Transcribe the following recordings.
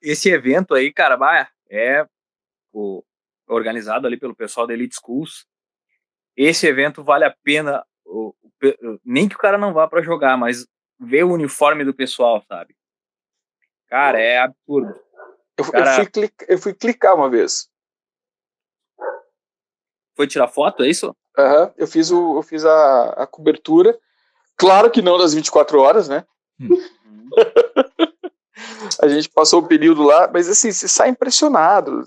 esse evento aí, cara, é o, organizado ali pelo pessoal da Elite Schools. Esse evento vale a pena, nem que o cara não vá para jogar, mas ver o uniforme do pessoal, sabe? Cara, é absurdo. Eu fui clicar uma vez. Foi tirar foto, é isso? Eu fiz a cobertura. Claro que não das 24 horas, né? A gente passou o período lá, mas assim, você sai impressionado.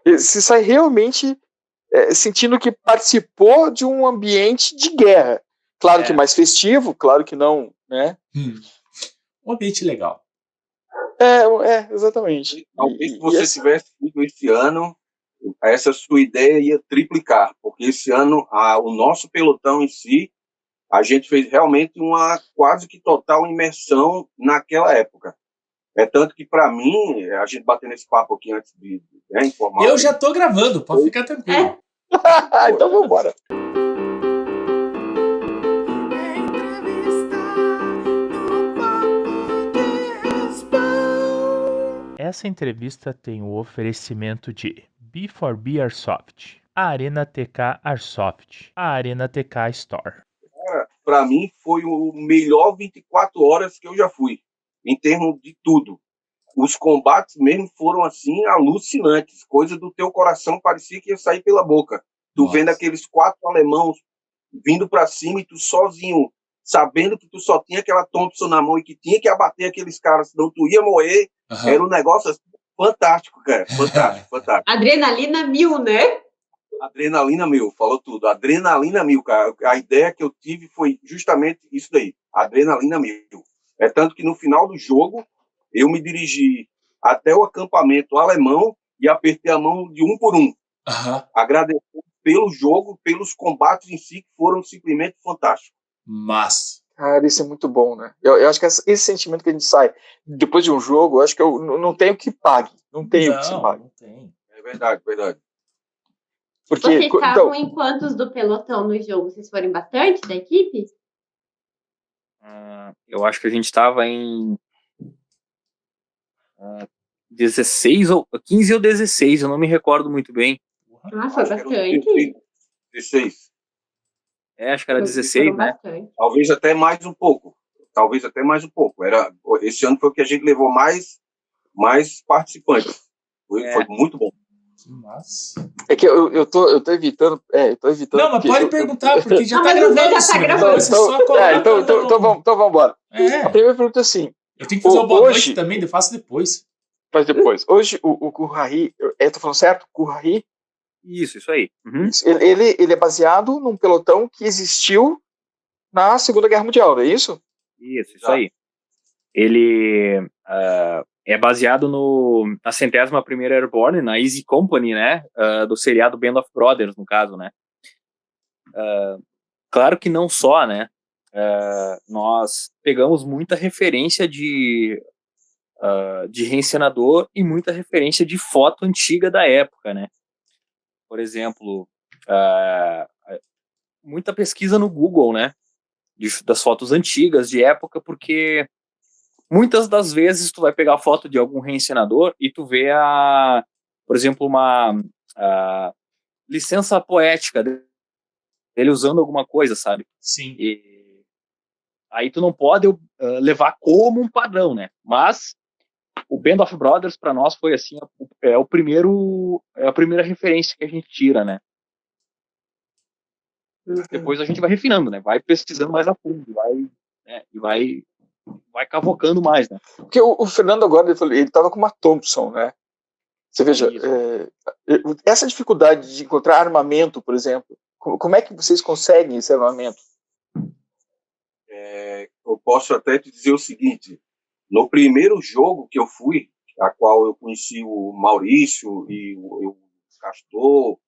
Você sai realmente sentindo que participou de um ambiente de guerra. Claro que mais festivo, claro que não, né? Um ambiente legal. Exatamente. Talvez se você tivesse ido esse ano, essa sua ideia ia triplicar, porque esse ano o nosso pelotão em si, a gente fez realmente uma quase que total imersão naquela época. É tanto que, para mim, a gente batendo esse papo aqui antes de informar... Eu já tô gravando, pode ficar tranquilo. Então vamos embora. Essa entrevista tem o oferecimento de B4B Airsoft, a Arena TK Airsoft, a Arena TK Store. Para mim, foi o melhor 24 horas que eu já fui, em termos de tudo. Os combates mesmo foram, assim, alucinantes. Coisa do teu coração parecia que ia sair pela boca. Tu vendo aqueles 4 alemãos vindo para cima e tu sozinho, sabendo que tu só tinha aquela Thompson na mão e que tinha que abater aqueles caras, senão tu ia morrer. Era um negócio assim, fantástico, cara. Fantástico. Adrenalina 1000, né? Adrenalina 1000, falou tudo. Adrenalina 1000, cara. A ideia que eu tive foi justamente isso daí. Adrenalina 1000. É tanto que no final do jogo, eu me dirigi até o acampamento alemão e apertei a mão de um por um. Agradecendo pelo jogo, pelos combates em si, que foram simplesmente fantásticos. Mas... Cara, isso é muito bom, né? Eu acho que esse sentimento que a gente sai depois de um jogo, eu acho que eu não tenho que pague. Não tenho que se pague. Não tem. É verdade. Porque, vocês estavam em quantos do pelotão no jogo? Vocês foram bastante da equipe? Eu acho que a gente estava em 16 ou 15 ou 16, eu não me recordo muito bem. Foi bastante. 16. Acho que era 16, né? Bastante. Talvez até mais um pouco. Esse ano foi o que a gente levou mais participantes. Foi muito bom. Nossa. É que eu tô evitando. Não, mas pode perguntar, porque já tá gravando. Já tá gravando. Então vamos embora. A primeira pergunta é assim. Eu tenho que fazer o boa noite também, eu faço depois. Faz depois. Hoje, o Kurrahi, tô falando certo? Kurrahi? Isso aí. Uhum. Ele é baseado num pelotão que existiu na Segunda Guerra Mundial, não é isso? Isso aí. Ele é baseado na 101ª Airborne, na Easy Company, né? Do seriado Band of Brothers, no caso, né? Claro que não só, né? Nós pegamos muita referência de reencenador e muita referência de foto antiga da época, né? Por exemplo, muita pesquisa no Google, né? Das fotos antigas de época, porque muitas das vezes tu vai pegar a foto de algum reencenador e tu vê por exemplo, uma licença poética dele usando alguma coisa, sabe? Sim. E aí tu não pode levar como um padrão, né? Mas o Band of Brothers para nós foi assim é a primeira referência que a gente tira, né? Depois a gente vai refinando, né? Vai pesquisando mais a fundo, vai cavocando mais, né? Porque o Fernando agora, ele estava com uma Thompson, né? Você veja, essa dificuldade de encontrar armamento, por exemplo, como é que vocês conseguem esse armamento? Eu posso até te dizer o seguinte, no primeiro jogo que eu fui, a qual eu conheci o Maurício e o Castor,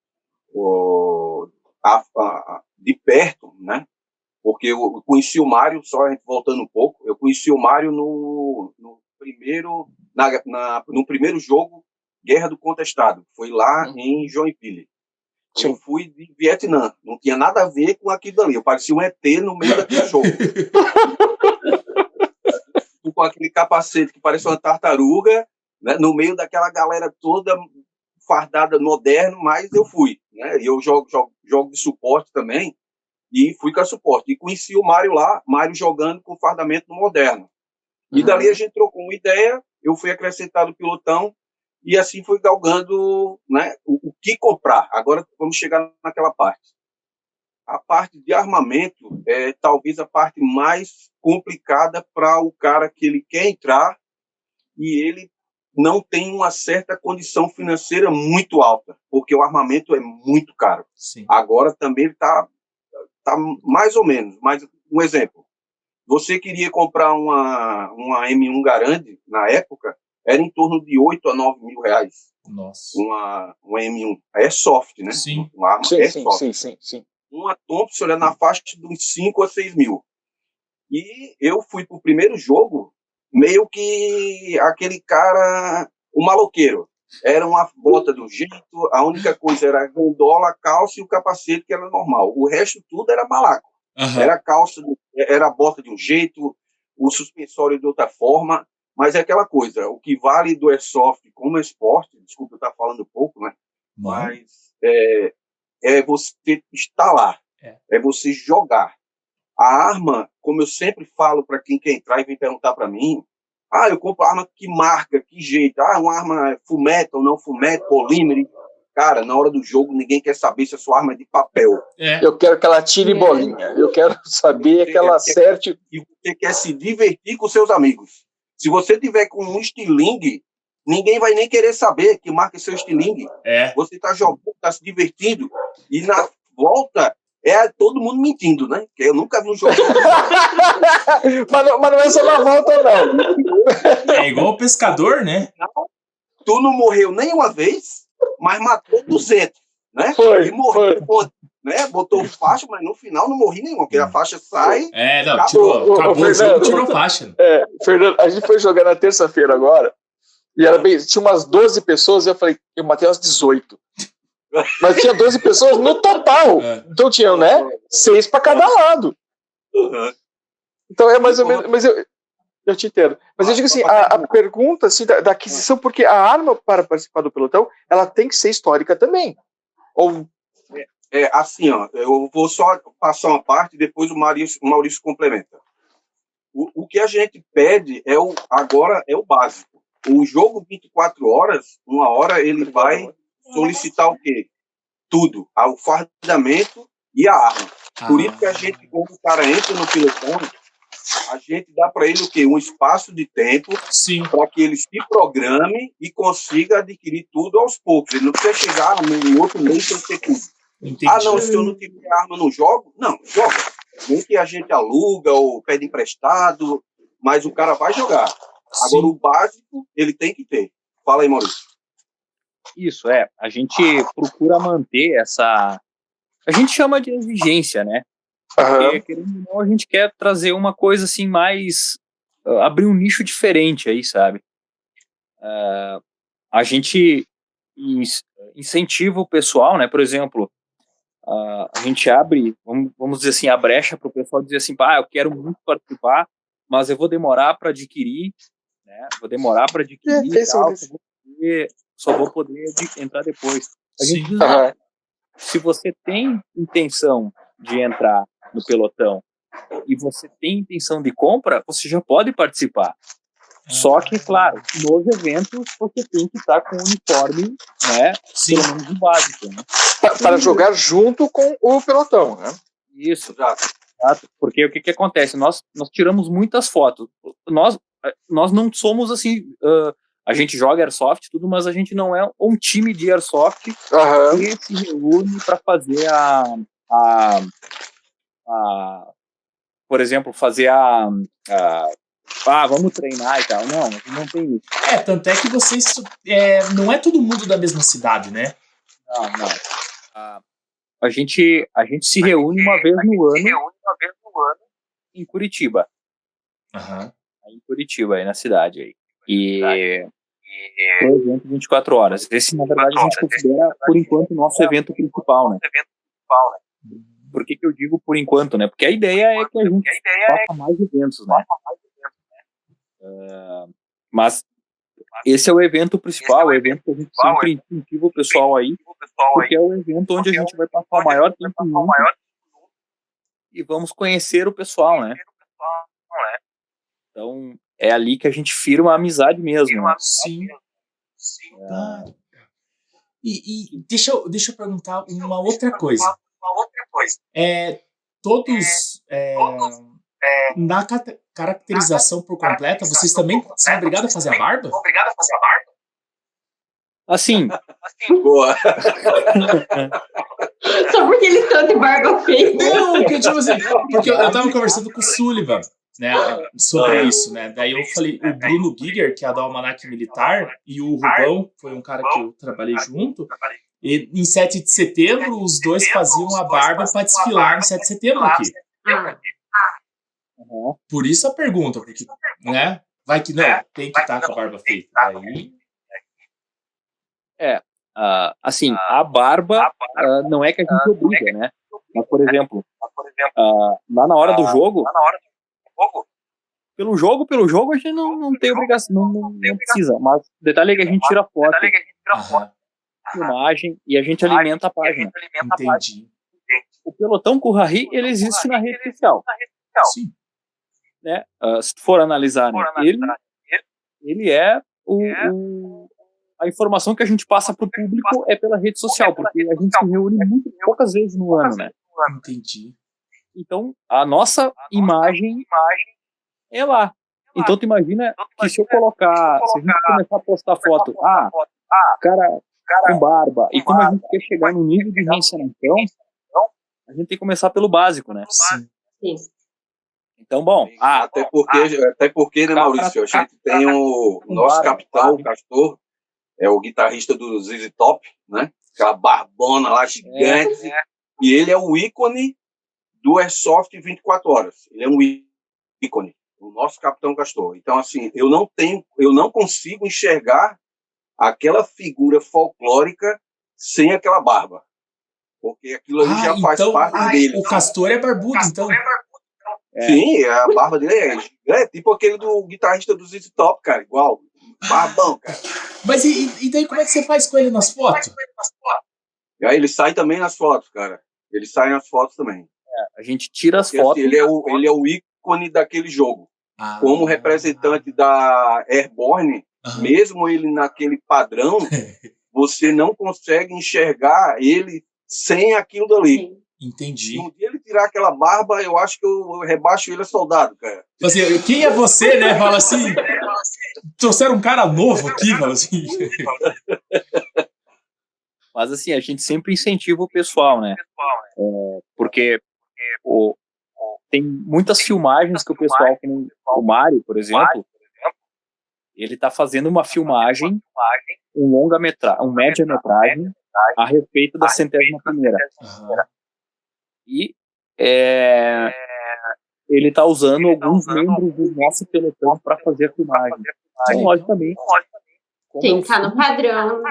de perto, né? Porque eu conheci o Mário, só a gente voltando um pouco, eu conheci o Mário no primeiro jogo, Guerra do Contestado, foi lá em Joinville. Eu fui de Vietnã, não tinha nada a ver com aquilo ali, eu parecia um ET no meio daquele jogo. Tu com aquele capacete que parece uma tartaruga, né, no meio daquela galera toda fardada moderno, mas eu fui, né? E eu jogo de suporte também, e fui com a suporte. E conheci o Mário lá, Mário jogando com fardamento no moderno. E dali a gente trocou uma ideia, eu fui acrescentado no pilotão, e assim fui galgando, né, o que comprar. Agora vamos chegar naquela parte. A parte de armamento é talvez a parte mais complicada para o cara que ele quer entrar e ele não tem uma certa condição financeira muito alta, porque o armamento é muito caro. Sim. Agora também está mais ou menos. Mas um exemplo, você queria comprar uma M1 Garand, na época, era em torno de 8 a 9 mil reais. Nossa. Uma M1. É soft, né? Sim. Uma arma soft. Sim. Uma Thompson era na faixa de uns 5 a 6 mil. E eu fui pro primeiro jogo meio que aquele cara, o maloqueiro. Era uma bota do jeito, a única coisa era a gondola, a calça e o capacete, que era normal. O resto tudo era malaco. Era calça, era a bota de um jeito, o suspensório de outra forma, mas é aquela coisa, o que vale do airsoft como esporte, desculpa eu estar falando pouco, né? Mas é você estar lá, é você jogar. A arma, como eu sempre falo para quem quer entrar e vem perguntar para mim, eu compro arma que marca, que jeito, uma arma full metal, não full metal, polímero. Cara, na hora do jogo, ninguém quer saber se a sua arma é de papel. Eu quero que ela tire bolinha. Eu quero saber que ela acerte. E você quer se divertir com seus amigos. Se você tiver com um estilingue, ninguém vai nem querer saber que marca seu estilingue. Você está jogando, está se divertindo. E na volta, todo mundo mentindo, né? Porque eu nunca vi um jogo. mas não é só na volta, não. É igual o pescador, né? Tu não morreu nem uma vez, mas matou 200, né? Foi. Né? Botou faixa, mas no final não morri nenhum, porque a faixa sai. Acabou o jogo, tirou faixa. Fernando, a gente foi jogar na terça-feira agora, e tinha umas 12 pessoas, e eu falei, eu matei umas 18. Mas tinha 12 pessoas no total. Então tinha, né? 6 para cada lado. Então é mais ou menos. Mas eu te entendo. Mas eu digo assim, a pergunta assim, da aquisição, porque a arma para participar do pelotão, ela tem que ser histórica também. Ou... assim, ó, eu vou só passar uma parte e depois o Maurício complementa. O que a gente pede agora é o básico. O jogo 24 horas, uma hora ele vai solicitar o quê? Tudo. O fardamento e a arma. Por isso que a gente, quando o cara entra no pelotão, a gente dá para ele o quê? Um espaço de tempo para que ele se programe e consiga adquirir tudo aos poucos. Ele não precisa chegar no outro mês sem ter tudo. Não, se eu não tiver arma, não jogo? Não, joga. Nem que a gente aluga ou pede emprestado, mas o cara vai jogar. Agora, o básico, ele tem que ter. Fala aí, Maurício. Isso, a gente procura manter essa... A gente chama de exigência, né? Porque, querendo ou não, a gente quer trazer uma coisa assim mais... abrir um nicho diferente aí, sabe? A gente incentiva o pessoal, né? Por exemplo, a gente abre, vamos dizer assim, a brecha para o pessoal dizer assim, eu quero muito participar, mas eu vou demorar para adquirir, né? Vou demorar para adquirir e tal, só vou poder entrar depois. A gente diz, se você tem intenção de entrar no pelotão e você tem intenção de compra, você já pode participar. Só que, claro, nos eventos você tem que estar com o uniforme, né? Pelo menos o básico, né? Para jogar junto com o pelotão, né? Isso, exato. Porque o que acontece? Nós tiramos muitas fotos. Nós não somos assim... a gente joga Airsoft tudo, mas a gente não é um time de Airsoft que se reúne para fazer por exemplo, fazer vamos treinar e tal. Não tem isso. Tanto é que vocês... não é todo mundo da mesma cidade, né? Não. A gente se reúne uma vez no ano em Curitiba. Em Curitiba, aí na cidade. Aí. E o evento 24 horas. Esse, na verdade, a gente considera, por enquanto, o nosso evento principal, né? Por que eu digo por enquanto, né? Porque a ideia é que a gente faça mais eventos, né? Mas esse é o evento principal, o evento que a gente sempre incentiva o pessoal aí, porque é o evento onde a gente vai passar o maior tempo junto e vamos conhecer o pessoal, né? Então, é ali que a gente firma a amizade mesmo. Né? Sim. E deixa eu perguntar uma outra coisa. Todos na caracterização por completa, vocês também são obrigados a fazer a barba? Assim. Boa. Só porque eles estão de barba feita. Não, porque eu tava conversando com o Sullivan, né, sobre isso, né? Daí eu falei, o Bruno Giger, que é do Almanac Militar, e o Rubão, foi um cara que eu trabalhei junto, e em 7 de setembro, os dois faziam a barba para desfilar em 7 de setembro aqui. Por isso a pergunta, porque, né? Vai que não, tem que estar com a barba feita. Daí... assim, a barba não é que a gente obriga, né? Mas, por exemplo, lá na hora do jogo, pelo jogo a gente não tem obrigação, não precisa. Mas o detalhe é que a gente tira foto, filmagem e a gente alimenta a página. Entendi. O Pelotão Currahi, ele existe na rede social. Sim. Né? Se tu for analisar, né? ele é a informação que a gente passa para o público é pela rede social, porque a gente se reúne muito poucas vezes no ano, né? Entendi. Então, a nossa imagem é lá. Então, tu imagina que se eu colocar, se a gente começar a postar foto, cara com barba, e como a gente quer chegar no nível de reencenação, a gente tem que começar pelo básico, né? Sim. Então, bom... Até porque, né, Maurício, a gente tem o nosso capitão, o Castor, é o guitarrista do ZZ Top, né? Aquela barbona lá gigante. E ele é o ícone do Airsoft 24 horas. Ele é um ícone, o nosso capitão Castor. Então, assim, eu não consigo enxergar aquela figura folclórica sem aquela barba. Porque aquilo ali já faz parte dele. O Castor é barbudo, então. Sim, a barba dele é tipo aquele do guitarrista do ZZ Top, cara, igual. Barbão, cara. Mas e daí como é que você faz com ele nas fotos? E aí ele sai também nas fotos, cara. Ele sai nas fotos também. A gente tira as porque, fotos. Assim, ele é o ícone daquele jogo. Como representante da Airborne, mesmo ele naquele padrão, você não consegue enxergar ele sem aquilo dali. Entendi. Se um dia ele tirar aquela barba, eu acho que eu rebaixo ele a soldado, cara. Assim, quem é você, né? Fala assim. Trouxeram um cara novo aqui, fala assim. Mas assim, a gente sempre incentiva o pessoal, né? Porque tem muitas filmagens que o pessoal, como o Mário, por exemplo, ele está fazendo uma filmagem, um média-metragem a respeito da 100ª. E ele está usando alguns membros do nosso pelotão para fazer a filmagem. Então, logicamente, tem que estar no padrão.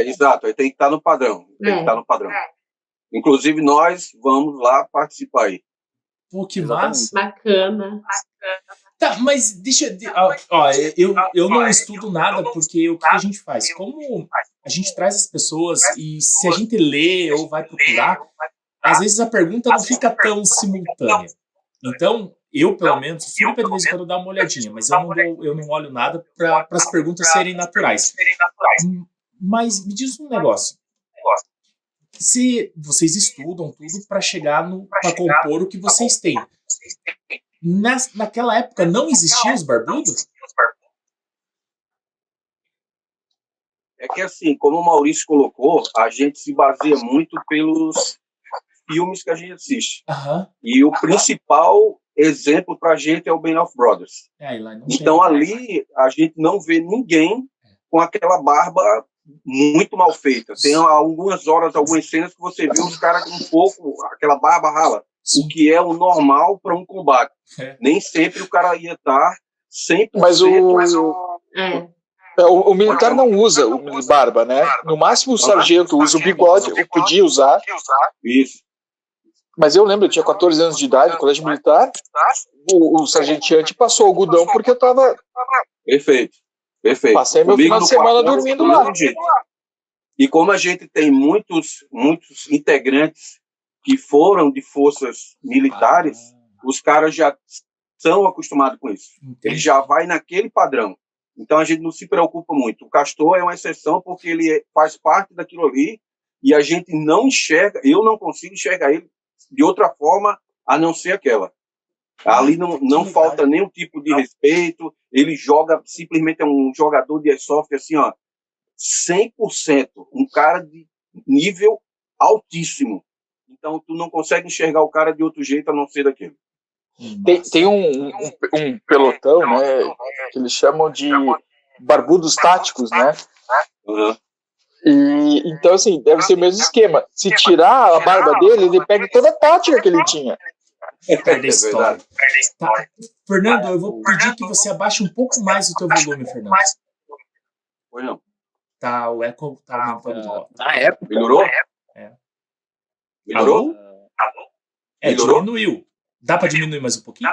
Exato, tem que estar no padrão. Inclusive, nós vamos lá participar aí. Pô, que massa. Bacana. Tá, mas eu não estudo nada, porque o que a gente faz? Como a gente traz as pessoas e se a gente lê ou vai procurar, às vezes a pergunta não fica tão simultânea. Então, eu, pelo menos, sempre de vez em quando dou uma olhadinha, mas eu não olho nada para as perguntas serem naturais. Mas me diz um negócio. Se vocês estudam tudo para chegar para compor o que vocês têm. Naquela época não existiam os barbudos? É que assim, como o Maurício colocou, a gente se baseia muito pelos filmes que a gente assiste. E o principal exemplo pra gente é o Band of Brothers. Então ali a gente não vê ninguém com aquela barba muito mal feita. Tem algumas horas, algumas cenas que você vê os caras com um pouco, aquela barba rala. Sim. O que é o normal para um combate. Nem sempre o cara ia estar 100%. Mas o militar não usa o barba, né? No máximo o sargento usa o bigode, ou podia usar. Isso. Mas eu lembro, eu tinha 14 anos de idade, no colégio militar, o sargenteante passou algodão porque eu tava... Perfeito. Passei meu final de semana dormindo lá. E como a gente tem muitos integrantes que foram de forças militares, os caras já são acostumados com isso. Ele já vai naquele padrão. Então a gente não se preocupa muito. O Castor é uma exceção porque ele faz parte daquilo ali e a gente não enxerga, eu não consigo enxergar ele de outra forma a não ser aquela. Ali não falta nenhum tipo de respeito, ele joga, simplesmente é um jogador de airsoft assim, ó, 100%, um cara de nível altíssimo. Então tu não consegue enxergar o cara de outro jeito a não ser daquele. Tem um pelotão, né, que eles chamam de barbudos táticos, né? Uhum. E, então, assim, deve ser o mesmo esquema. Se tirar a barba dele, ele pega toda a tática que ele tinha. Perde a história. Tá. Fernando, eu vou pedir que você abaixe um pouco mais o teu volume, Fernando. Foi não. Tá, o eco tá aumentando de volta. Na época. Melhorou? É. Melhorou? Melhorou? Diminuiu. Dá pra diminuir mais um pouquinho?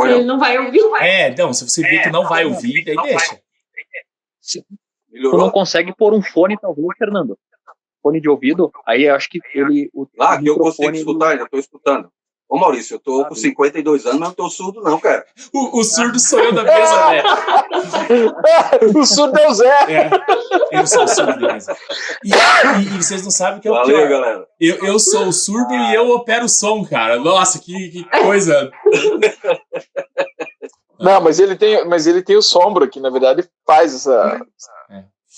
Ele não vai ouvir. Então, se você vê que não vai ouvir, daí deixa. Tu não consegue pôr um fone, talvez, Fernando? Fone de ouvido? Aí eu acho que ele... Que eu consigo escutar, ainda tô escutando. Ô Maurício, eu tô com 52 anos, mas não tô surdo não, cara. O surdo sou eu da mesa, né? O surdo é o Zé. Eu sou o surdo da mesa. E vocês não sabem o que é o Valeu, pior. galera. Eu sou o surdo e eu opero o som, cara. Nossa, que coisa. Não, mas ele tem o Sombra, que na verdade faz essa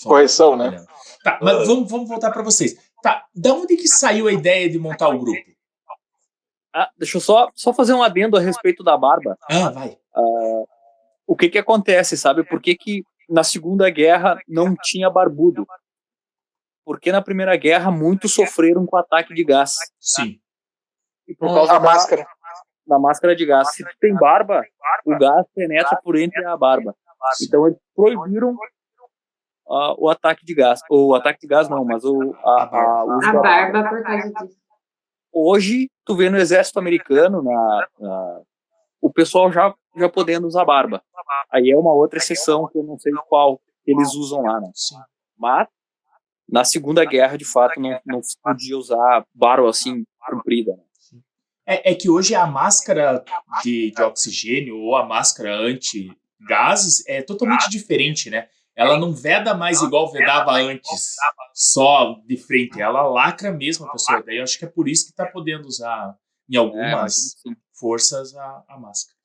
correção, né? Tá, mas vamos voltar pra vocês. Tá, da onde que saiu a ideia de montar o grupo? Deixa eu só fazer um adendo a respeito da barba. Vai. O que acontece, sabe? Por que na Segunda Guerra não tinha barbudo? Porque na Primeira Guerra muitos sofreram com ataque de gás. Sim. E por causa máscara. Da máscara de gás. Se tu tem barba, o gás penetra por entre a barba. Então eles proibiram o ataque de gás. O ataque de gás não, mas a barba por causa disso. Hoje, tu vê no exército americano, o pessoal já podendo usar barba. Aí é uma outra exceção que eu não sei qual que eles usam lá, né? Sim. Mas, na Segunda Guerra, de fato, não se podia usar barba assim, comprida. Né? É que hoje a máscara de oxigênio ou a máscara anti-gases é totalmente diferente, né? Ela não veda mais igual vedava antes, só de frente. Ela lacra mesmo a pessoa. Daí eu acho que é por isso que está podendo usar em algumas forças a máscara.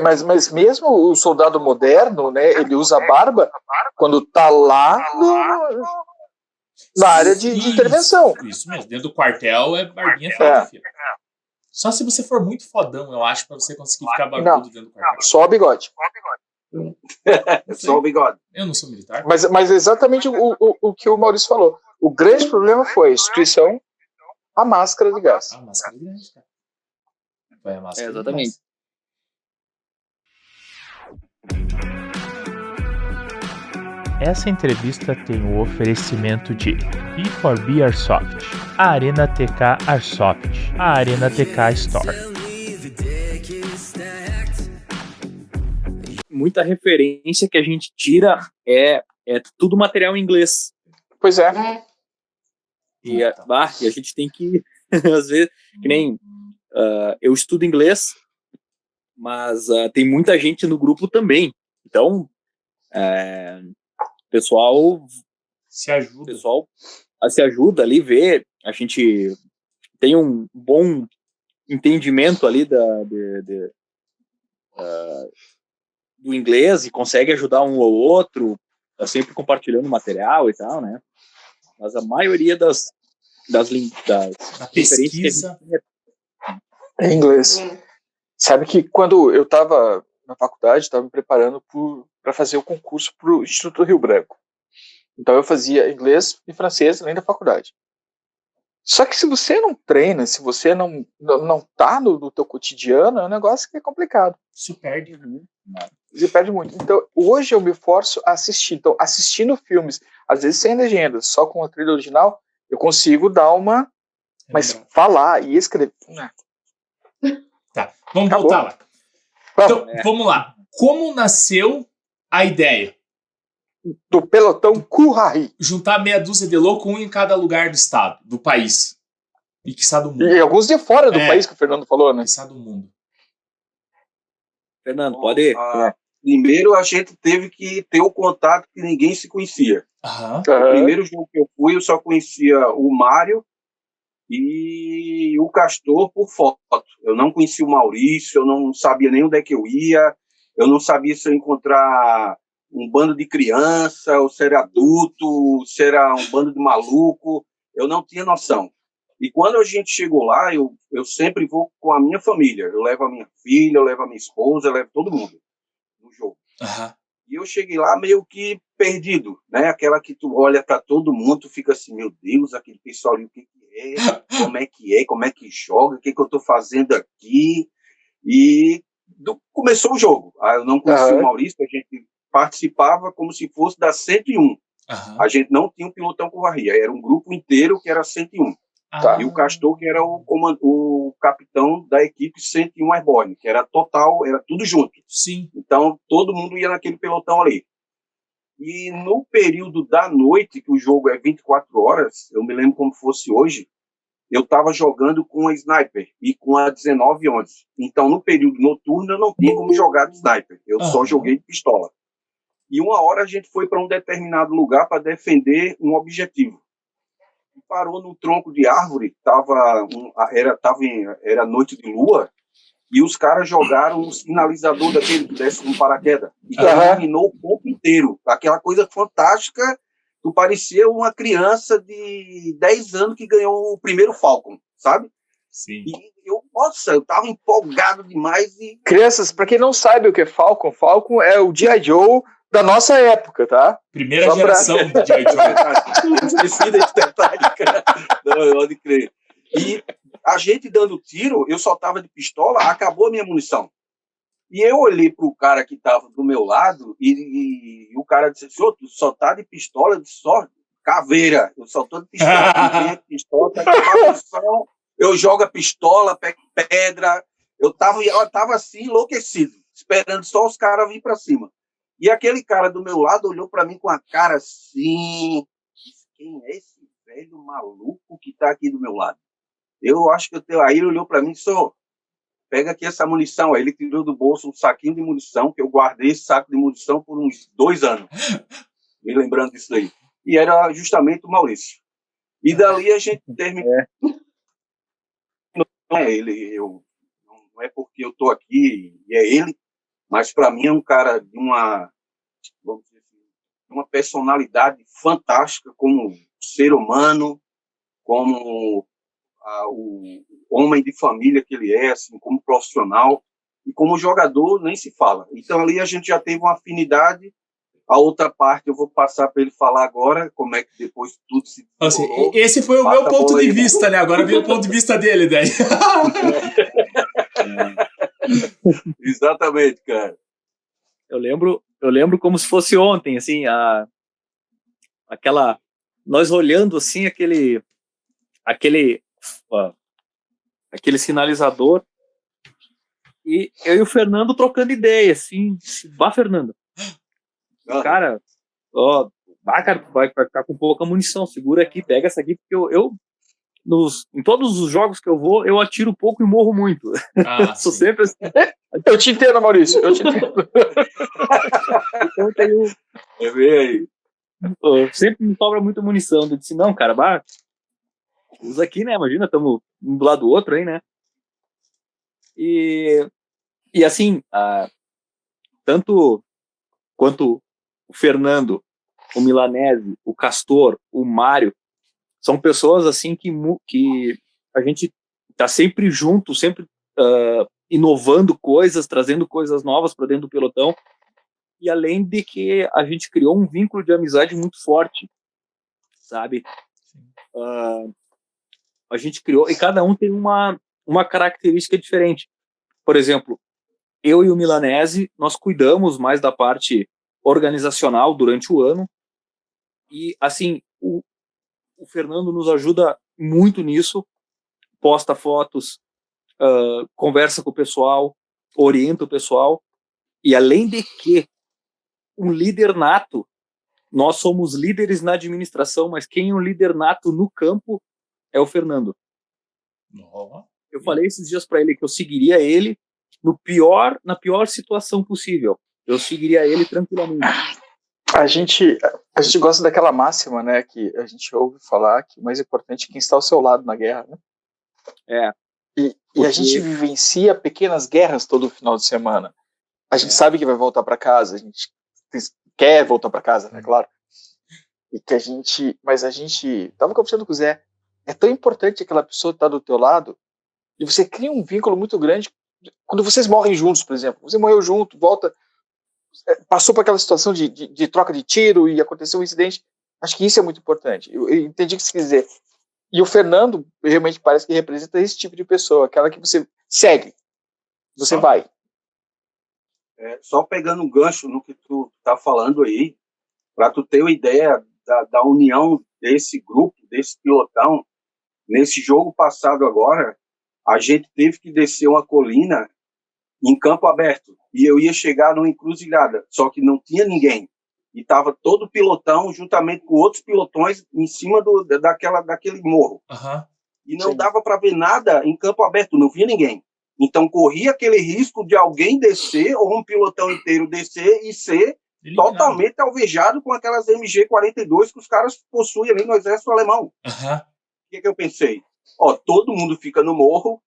Mas mesmo o soldado moderno, né, ele usa barba quando tá lá na área de intervenção. Isso mesmo. Dentro do quartel é barbinha feita, filho. Só se você for muito fodão, eu acho, para você conseguir ficar barbudo dentro do quartel. Só o bigode. Só o bigode. Eu não sou militar. Mas exatamente o que o Maurício falou. O grande problema foi a instituição, a máscara de gás. A máscara de gás, cara. Foi a máscara exatamente. Essa entrevista tem o oferecimento de B4B Airsoft, a Arena TK Airsoft, a Arena TK Store. Muita referência que a gente tira é tudo material em inglês. Pois é. E a gente tem que, às vezes, que nem eu estudo inglês, mas tem muita gente no grupo também. Então, o pessoal se ajuda. O pessoal se ajuda ali, vê. A gente tem um bom entendimento ali do inglês e consegue ajudar um ou outro, tá sempre compartilhando material e tal, né? Mas a maioria da pesquisa é em inglês. Sabe que quando eu estava na faculdade, estava me preparando para fazer o concurso para o Instituto Rio Branco. Então eu fazia inglês e francês além da faculdade. Só que se você não treina, se você não tá no teu cotidiano, é um negócio que é complicado. Se perde. Se perde muito. Então, hoje eu me forço a assistir. Então, assistindo filmes, às vezes sem legenda, só com a trilha original, eu consigo dar uma Mas falar e escrever... Tá, vamos voltar lá. Então, vamos lá. Como nasceu a ideia? Do pelotão Curraí. Juntar meia dúzia de louco, um em cada lugar do estado, do país. E quiçá do mundo. E alguns de fora do país, que o Fernando falou, né? Quiçá do mundo. Fernando, pode ir. Primeiro a gente teve que ter o contato que ninguém se conhecia. Aham. O primeiro jogo que eu fui, eu só conhecia o Mário e o Castor por foto. Eu não conhecia o Maurício, eu não sabia nem onde é que eu ia, eu não sabia se eu ia encontrar um bando de criança, ou se era adulto, se era um bando de maluco, eu não tinha noção. E quando a gente chegou lá, eu sempre vou com a minha família. Eu levo a minha filha, eu levo a minha esposa, eu levo todo mundo no jogo. Aham. E eu cheguei lá meio que perdido, né? Aquela que tu olha para todo mundo, tu fica assim, meu Deus, aquele pessoal ali, o que é, como é que joga, o que eu tô fazendo aqui? E começou o jogo. Eu não conhecia o Maurício, a gente participava como se fosse da 101. A gente não tinha um pilotão com varria, era um grupo inteiro que era 101. E o Castor, que era o capitão da equipe 101 Airborne, que era total, era tudo junto. Sim. Então, todo mundo ia naquele pelotão ali. E no período da noite, que o jogo é 24 horas, eu me lembro como fosse hoje, eu estava jogando com a Sniper e com a 1911. Então, no período noturno, eu não tinha como jogar de Sniper. Eu só joguei de pistola. E uma hora a gente foi para um determinado lugar para defender um objetivo. Parou num tronco de árvore, era noite de lua, e os caras jogaram um sinalizador daquele que desce com paraquedas, e iluminou o ponto inteiro. Aquela coisa fantástica, tu parecia uma criança de 10 anos que ganhou o primeiro Falcon, sabe? Sim. E eu tava empolgado demais. Crianças, pra quem não sabe o que é Falcon, Falcon é o G.I. Joe da nossa época, tá? Primeira geração do G.I. Joe. Esqueci desse detalhe, cara. Não, pode crer. E a gente dando tiro, eu só tava de pistola, acabou a minha munição. E eu olhei pro cara que tava do meu lado e o cara disse, senhor, tu só tá de pistola? Eu disse, só caveira. Eu só tô de pistola, tá com munição, eu jogo a pistola, pego pedra. Eu tava assim, enlouquecido, esperando só os caras virem pra cima. E aquele cara do meu lado olhou para mim com a cara assim, quem é esse velho maluco que tá aqui do meu lado? Eu acho que eu tenho... Aí ele olhou para mim e disse, pega aqui essa munição. Aí ele tirou do bolso um saquinho de munição, que eu guardei esse saco de munição por uns 2 anos, me lembrando disso aí. E era justamente o Maurício. E dali a gente terminou. Não é ele, não é porque eu tô aqui e é ele, mas para mim é um cara de vamos dizer assim, uma personalidade fantástica como ser humano, como o homem de família que ele é, assim, como profissional, e como jogador nem se fala. Então ali a gente já teve uma afinidade. A outra parte eu vou passar para ele falar agora, como é que depois tudo se desenrolou. Esse foi o meu ponto de vista, né? Agora vem o ponto de vista dele daí. Exatamente, cara. Eu lembro como se fosse ontem, assim, nós olhando assim aquele sinalizador e eu e o Fernando trocando ideia, assim, Fernando, cara, cara, vai ficar com pouca munição, segura aqui, pega essa aqui, porque em todos os jogos que eu vou, eu atiro pouco e morro muito. Sou sempre assim. Eu te entendo, Maurício, eu te entendo. Então eu tenho... sempre me sobra muita munição. Eu disse, não, cara, usa aqui, né? Imagina, estamos um do lado do outro aí, né? E assim, tanto quanto o Fernando, o Milanese, o Castor, o Mário, são pessoas assim que a gente tá sempre junto, sempre inovando coisas, trazendo coisas novas para dentro do pelotão. E além de que a gente criou um vínculo de amizade muito forte, sabe? A gente criou, e cada um tem uma característica diferente. Por exemplo, eu e o Milanese, nós cuidamos mais da parte organizacional durante o ano, e assim, o Fernando nos ajuda muito nisso, posta fotos, conversa com o pessoal, orienta o pessoal, e além de que um líder nato, nós somos líderes na administração, mas quem é um líder nato no campo é o Fernando. Eu falei esses dias para ele que eu seguiria ele na pior situação possível. Eu seguiria ele tranquilamente. A gente gosta daquela máxima, né, que a gente ouve falar que o mais importante é quem está ao seu lado na guerra, né? E a gente vivencia pequenas guerras todo final de semana. A gente sabe que vai voltar para casa, a gente quer voltar para casa, né, claro. Mas a gente tava conversando com o Zé, é tão importante aquela pessoa estar do teu lado, e você cria um vínculo muito grande quando vocês morrem juntos, por exemplo. Você morreu junto, volta, passou por aquela situação de troca de tiro e aconteceu um incidente. Acho que isso é muito importante. Eu entendi o que você quis dizer. E o Fernando realmente parece que representa esse tipo de pessoa, aquela que você segue, você vai. Só pegando um gancho no que tu tá falando aí, para tu ter uma ideia da união desse grupo, desse pilotão, nesse jogo passado agora, a gente teve que descer uma colina em campo aberto, e eu ia chegar numa encruzilhada, só que não tinha ninguém, e estava todo o pilotão, juntamente com outros pilotões, em cima daquele morro. E não dava para ver nada em campo aberto, não via ninguém. Então corria aquele risco de alguém descer, ou um pilotão inteiro descer e ser totalmente alvejado com aquelas MG-42 que os caras possuem ali no exército alemão. O que eu pensei? Todo mundo fica no morro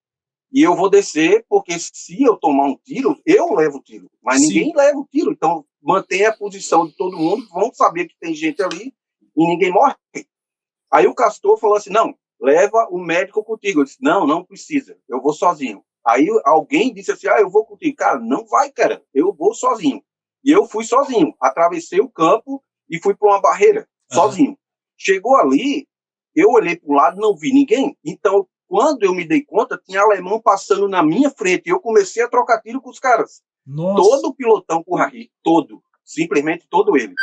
e eu vou descer, porque se eu tomar um tiro, eu levo o tiro. Mas ninguém leva o tiro. Então, mantenha a posição de todo mundo, vão saber que tem gente ali e ninguém morre. Aí o Castor falou assim, não, leva o médico contigo. Eu disse, não precisa, eu vou sozinho. Aí alguém disse assim, eu vou contigo. Cara, não vai, cara, eu vou sozinho. E eu fui sozinho, atravessei o campo e fui para uma barreira, sozinho. Chegou ali, eu olhei para um lado, não vi ninguém. Então, quando eu me dei conta, tinha alemão passando na minha frente. E eu comecei a trocar tiro com os caras. Nossa. Todo o pilotão Currahee, simplesmente todo ele,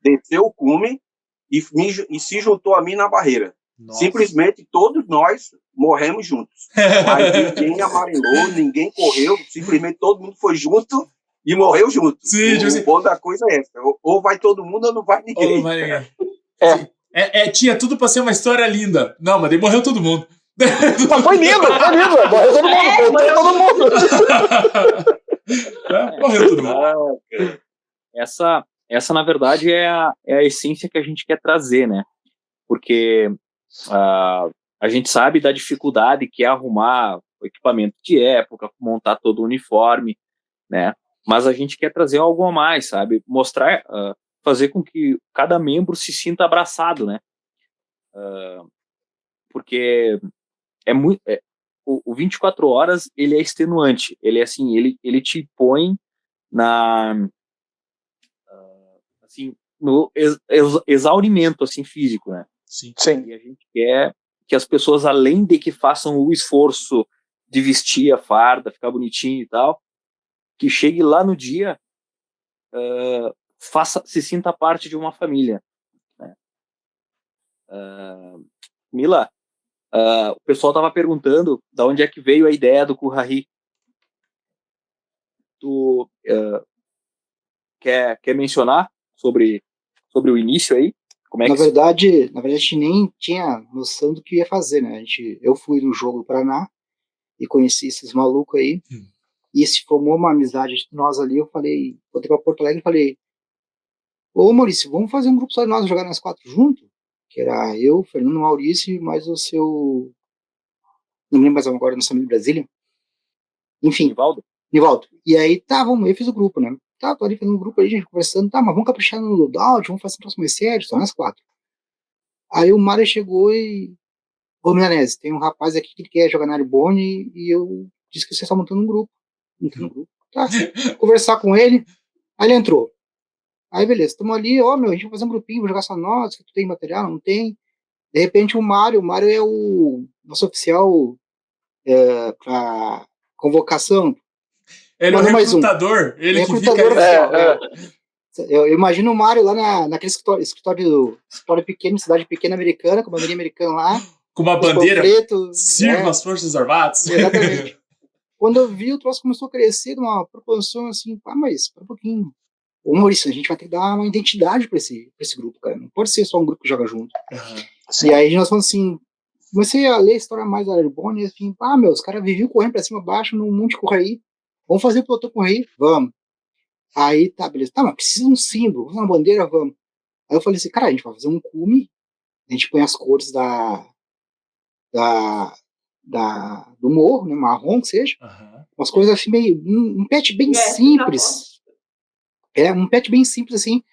desceu o cume e se juntou a mim na barreira. Nossa. Simplesmente todos nós morremos juntos. Mas ninguém amarelou, ninguém correu, simplesmente todo mundo foi junto e morreu junto. Sim, o bom da coisa é essa. Ou vai todo mundo ou não vai ninguém. Ou não vai ninguém. Tinha tudo pra ser uma história linda. Não, mas daí morreu todo mundo. Mas foi lindo. Morreu todo mundo. Morreu todo mundo. Essa, na verdade, é a essência que a gente quer trazer, né? Porque a gente sabe da dificuldade que é arrumar o equipamento de época, montar todo o uniforme, né? Mas a gente quer trazer algo a mais, sabe? Mostrar, fazer com que cada membro se sinta abraçado, né? Porque o 24 horas, ele é extenuante. Ele é assim, ele te põe no exaurimento, assim, físico, né? Sim. E a gente quer que as pessoas, além de que façam o esforço de vestir a farda, ficar bonitinho e tal, que chegue lá no dia, se sinta parte de uma família, né? Mila, o pessoal estava perguntando de onde é que veio a ideia do Currahee. Tu quer mencionar sobre o início aí? Como é na verdade, a gente nem tinha noção do que ia fazer, né? Eu fui no jogo do Paraná e conheci esses malucos aí, e se formou uma amizade entre nós ali. Eu falei, voltei pra Porto Alegre e falei, ô Maurício, vamos fazer um grupo só de nós, jogar nós 4 juntos? Que era eu, Fernando, Maurício e mais o seu... Não me lembro mais agora, nosso amigo de Brasília. Enfim. Nivaldo. E aí, eu fiz o grupo, né? Tô ali fazendo um grupo aí, gente conversando, mas vamos caprichar no loadout, vamos fazer um troço mais sério, só nós 4. Aí o Mário chegou e... Ô, Milanese, tem um rapaz aqui que quer jogar na Airborne e eu disse que você está montando um grupo. Tá, conversar com ele. Aí ele entrou. Aí beleza, estamos ali, a gente vai fazer um grupinho, vou jogar só nós, que tu tem material, não tem. De repente o Mário é o nosso oficial pra convocação. Ele é o recrutador, ele que fica... Eu imagino o Mário lá naquele escritório pequeno, cidade pequena americana, com a bandeirinha americana lá. Com uma bandeira, preto, sirva as forças armadas. Exatamente. Quando eu vi, o troço começou a crescer numa proporção assim, mas para um pouquinho. Ô Maurício, a gente vai ter que dar uma identidade para esse grupo, cara. Não pode ser só um grupo que joga junto. E aí nós falamos assim, comecei a ler a história mais da Airborne, e assim, os caras viviam correndo pra cima e baixo num monte de correio. Vamos fazer o pelotão correio? Vamos. Aí, tá, beleza. Tá, mas precisa de um símbolo, uma bandeira, vamos. Aí eu falei assim, cara, a gente vai fazer um cume, a gente põe as cores do morro, né, marrom que seja, umas coisas assim meio, um patch bem simples. Um patch bem simples assim,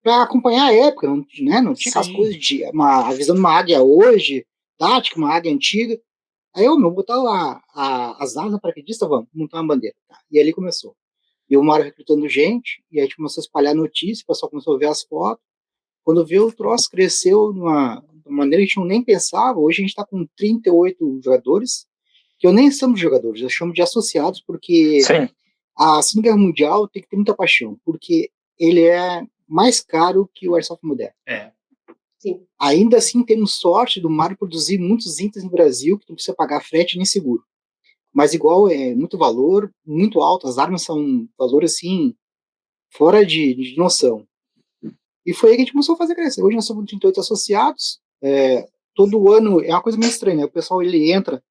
pra acompanhar a época, não tinha aquelas coisas de a visão de uma águia hoje, tática, uma águia antiga. Aí botar lá as asas paraquedistas, vamos montar uma bandeira. Tá. E ali começou. E o Mário recrutando gente, e aí a gente começou a espalhar notícias, o pessoal começou a ver as fotos. Quando viu, o troço cresceu de uma maneira que a gente nem pensava. Hoje a gente está com 38 jogadores, que eu nem chamo de jogadores, eu chamo de associados, porque a Segunda Guerra Mundial tem que ter muita paixão, porque ele é mais caro que o Airsoft moderno. Sim. Ainda assim, temos sorte do Mário produzir muitos itens no Brasil, que não precisa pagar frete nem seguro. Mas igual, é muito valor, muito alto, as armas são um valor assim, fora de noção. E foi aí que a gente começou a fazer crescer. Hoje nós somos 38 associados, todo ano, é uma coisa meio estranha, né? O pessoal ele entra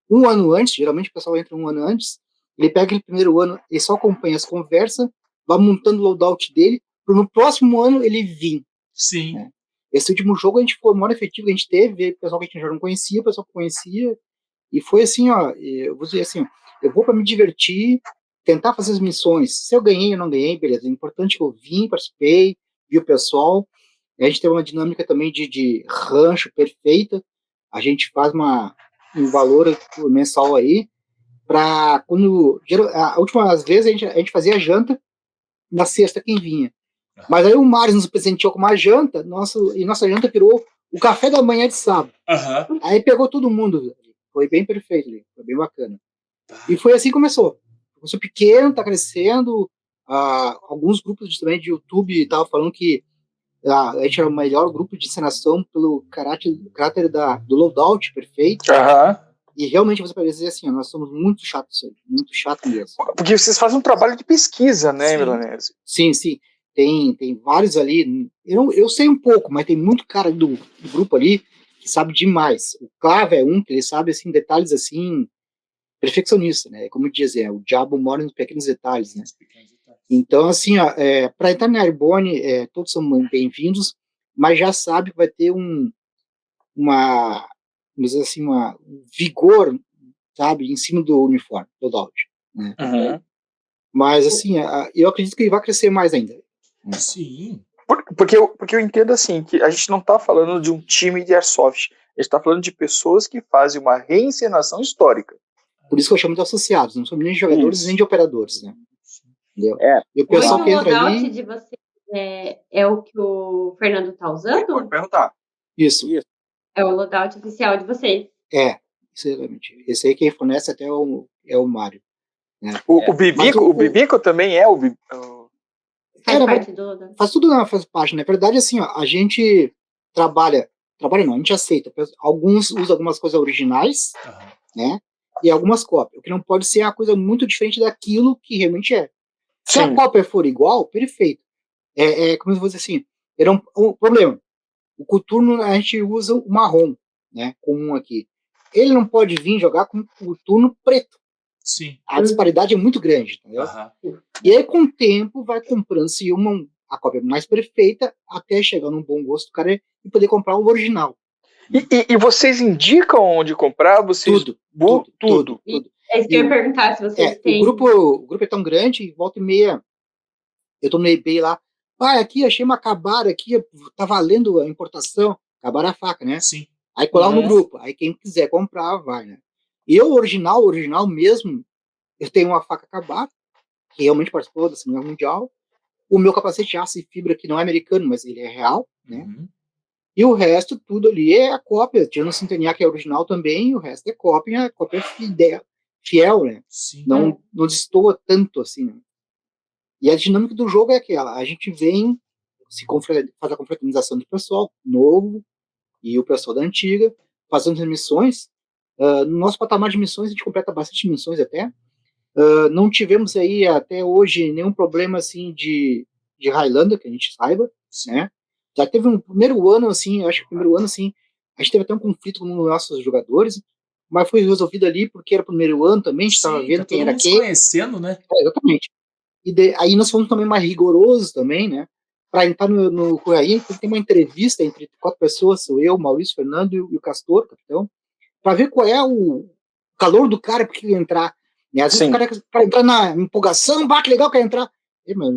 um ano antes, geralmente o pessoal entra um ano antes, ele pega aquele primeiro ano, ele só acompanha as conversas, vai montando o loadout dele, para no próximo ano ele vir. Sim. Né? Esse último jogo a gente foi o maior efetivo que a gente teve, o pessoal que a gente já não conhecia, o pessoal que conhecia, e foi assim, eu vou dizer assim, eu vou para me divertir, tentar fazer as missões. Se eu ganhei ou não ganhei, beleza. É importante que eu vim, participei, vi o pessoal. A gente tem uma dinâmica também de rancho perfeita. A gente faz um valor mensal aí, para quando. A última vez a gente fazia janta na sexta, quem vinha. Mas aí o Mário nos presenteou com uma janta, e nossa janta virou o café da manhã de sábado. Aí pegou todo mundo. Foi bem perfeito, foi bem bacana. E foi assim que começou. Começou pequeno, tá crescendo. Alguns grupos também de YouTube estavam falando que a gente era o melhor grupo de encenação pelo caráter do loadout perfeito. E realmente você pode dizer assim, nós somos muito chatos, muito chato mesmo. Porque vocês fazem um trabalho de pesquisa, né, Milanese? Sim. Tem vários ali. Eu sei um pouco, mas tem muito cara do grupo ali que sabe demais. O Clave é um que ele sabe assim detalhes assim perfeccionista, né? Como dizem, o diabo mora nos pequenos detalhes, né? Então assim, para entrar na Airborne, todos são bem-vindos, mas já sabe que vai ter um vigor, sabe, em cima do uniforme, do loadout, né? Mas assim, eu acredito que ele vai crescer mais ainda. Sim. Porque eu entendo assim, que a gente não está falando de um time de Airsoft, a gente está falando de pessoas que fazem uma reencenação histórica. Por isso que eu chamo de associados, não somos nem de jogadores nem de operadores, né? Entendeu? E o pessoal que entra ali... de você é o que o Fernando está usando? Pode perguntar. Isso. É o loadout oficial de vocês. Exatamente. Esse aí quem fornece até é o Mário. Né? O Bibico também é o Faz parte do loadout. Faz parte. Na verdade, assim, a gente trabalha não, a gente aceita. Alguns usam algumas coisas originais, né? E algumas cópias. O que não pode ser uma coisa muito diferente daquilo que realmente é. Se a cópia for igual, perfeito. Como eu vou dizer assim, era um problema. O coturno a gente usa o marrom, né? Comum aqui. Ele não pode vir jogar com o coturno preto. Sim. A disparidade é muito grande, entendeu? E aí, com o tempo, vai comprando-se a cópia mais perfeita até chegar num bom gosto do cara e poder comprar o original. E vocês indicam onde comprar? Vocês... Tudo. É isso que eu ia perguntar, se vocês têm... O grupo é tão grande, volta e meia, eu tô no eBay lá, aqui achei uma Kabara aqui, tá valendo a importação, Kabara a faca, né? Sim. Aí colar no grupo, aí quem quiser comprar, vai, né? E eu, original mesmo, eu tenho uma faca Kabara, que realmente participou da Segunda Guerra Mundial, o meu capacete de aço e fibra, que não é americano, mas ele é real, né? E o resto, tudo ali é a cópia. Tirando o Centeniar, que é original também, o resto é cópia fiel, né? Sim. Não destoa tanto assim, né? E a dinâmica do jogo é aquela, a gente vem, faz a confraternização do pessoal novo e o pessoal da antiga, fazendo as missões. No nosso patamar de missões, a gente completa bastante missões até. Não tivemos aí até hoje nenhum problema assim de Highlander, que a gente saiba, né? Já teve um primeiro ano assim, eu acho que o primeiro ano assim, a gente teve até um conflito com os nossos jogadores, mas foi resolvido ali porque era o primeiro ano também, a gente estava vendo quem era quem. Conhecendo, né? Exatamente. Aí nós fomos também mais rigorosos também, né? Para entrar no Correia, tem uma entrevista entre 4 pessoas, sou eu, Maurício, Fernando e o Castor, capitão, para ver qual é o calor do cara porque ele entrar. Né? Às vezes o cara entrar na empolgação, que legal, quer entrar.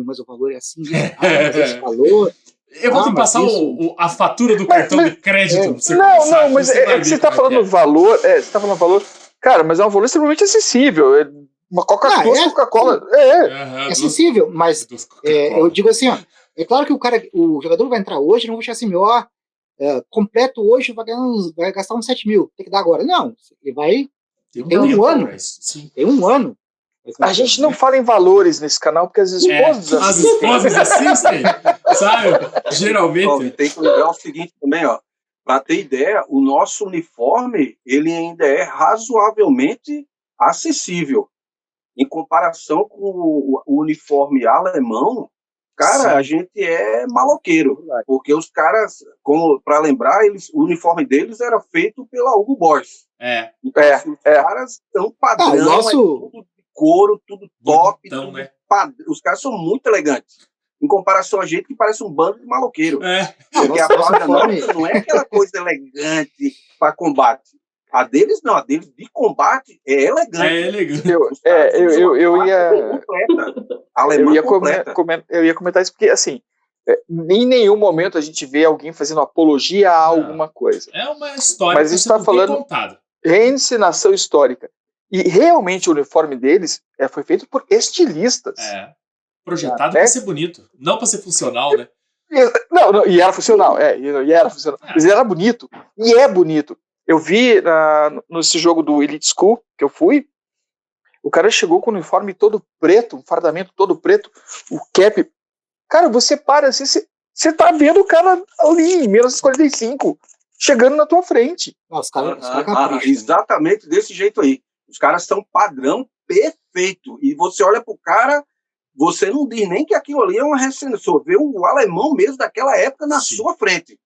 Mas o valor é assim, mas esse valor... Eu vou te passar a fatura do cartão de crédito. Não, mas é que você está falando valor, você está falando valor, cara, mas é um valor extremamente acessível. Uma Coca-Cola. É acessível, mas eu digo assim, ó, é claro que o jogador vai entrar hoje, não vou achar assim, completo hoje vai gastar uns 7 mil, tem que dar agora. Não, ele vai tem um ano. Tem um ano. A gente não fala em valores nesse canal porque as esposas assistem, sabe? Geralmente. Tem que lembrar o seguinte também, ó. Para ter ideia, o nosso uniforme ele ainda é razoavelmente acessível em comparação com o uniforme alemão. Cara, a gente é maloqueiro, porque os caras, para lembrar, o uniforme deles era feito pela Hugo Boss. Então, os caras são padrão, tudo de couro, tudo top, então, né? Os caras são muito elegantes. Em comparação a gente que parece um bando de maloqueiro. Porque a farda não é aquela coisa elegante para combate. A deles não, a deles de combate é elegante. É elegante. Eu ia comentar isso porque, assim, em nenhum momento a gente vê alguém fazendo apologia a alguma coisa. É uma história mas a gente está falando reencenação histórica. E realmente o uniforme deles foi feito por estilistas. Projetado para ser bonito, não para ser funcional, né? Não, e era funcional, e era funcional. Mas ele era bonito, e é bonito. Eu vi nesse jogo do Elite School, que eu fui, o cara chegou com o uniforme todo preto, um fardamento todo preto, o cap. Cara, você para assim, você tá vendo o cara ali em 1945, chegando na tua frente. Os caras exatamente desse jeito aí. Os caras são padrão perfeito. E você olha pro cara, você não diz nem que aquilo ali é uma reencenação. Vê o alemão mesmo daquela época na sua frente.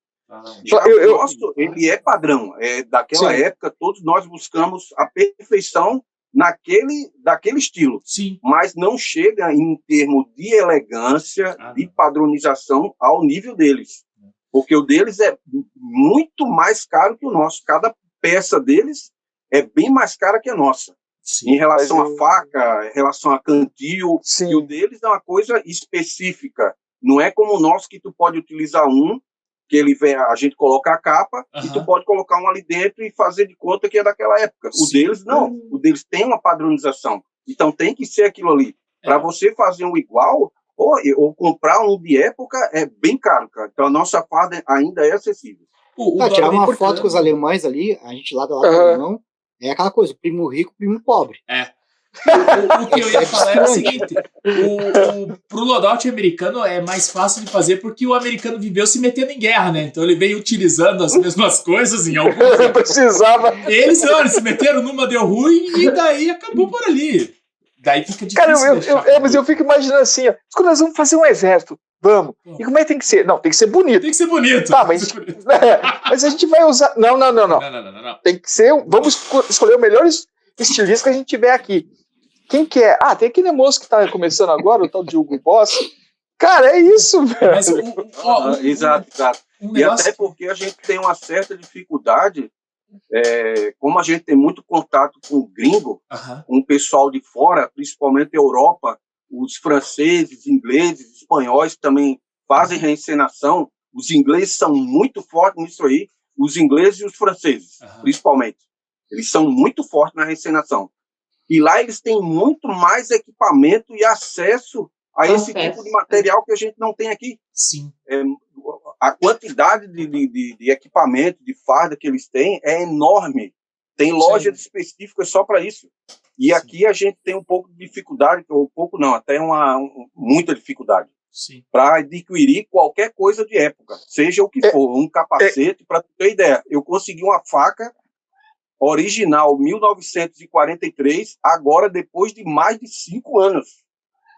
Já o nosso, ele é padrão. Daquela época, todos nós buscamos a perfeição daquele estilo. Mas não chega em termos de elegância, de padronização ao nível deles. Porque o deles é muito mais caro que o nosso. Cada peça deles é bem mais cara que a nossa. Em relação à faca, em relação a cantil, e o deles é uma coisa específica. Não é como o nosso que tu pode utilizar que a gente coloca a capa e tu pode colocar um ali dentro e fazer de conta que é daquela época. O deles não. O deles tem uma padronização. Então tem que ser aquilo ali. Para você fazer um igual ou comprar um de época é bem caro, cara. Então a nossa farda ainda é acessível. Tirar uma foto com os alemães ali, a gente lá do lado do alemão, é aquela coisa, primo rico, primo pobre. O que eu ia falar era o seguinte, pro loadout americano é mais fácil de fazer porque o americano viveu se metendo em guerra, né? Então ele veio utilizando as mesmas coisas em alguns... precisava. Eles se meteram numa, deu ruim e daí acabou por ali. Daí fica difícil. Cara, mas eu fico imaginando assim, ó, quando nós vamos fazer um exército, vamos. E como é que tem que ser? Não, tem que ser bonito. Tem que ser bonito. Tá, mas a gente vai usar... Não. Tem que ser... Vamos escolher o melhor estilista que a gente tiver aqui. Quem que é? Tem aquele moço que tá começando agora, o tal de Hugo Boss. Cara, é isso, velho. Mas exato. E até porque a gente tem uma certa dificuldade, como a gente tem muito contato com o gringo, com o pessoal de fora, principalmente a Europa, os franceses, ingleses, espanhóis também fazem reencenação. Os ingleses são muito fortes nisso aí, os ingleses e os franceses, principalmente. Eles são muito fortes na reencenação. E lá eles têm muito mais equipamento e acesso a esse tipo de material que a gente não tem aqui. Sim. A quantidade de equipamento, de farda que eles têm é enorme. Tem lojas específicas só para isso. E aqui a gente tem um pouco de dificuldade, ou pouco não, até muita dificuldade. Para adquirir qualquer coisa de época, seja o que for, um capacete, para ter ideia. Eu consegui uma faca original 1943, agora depois de mais de 5 anos.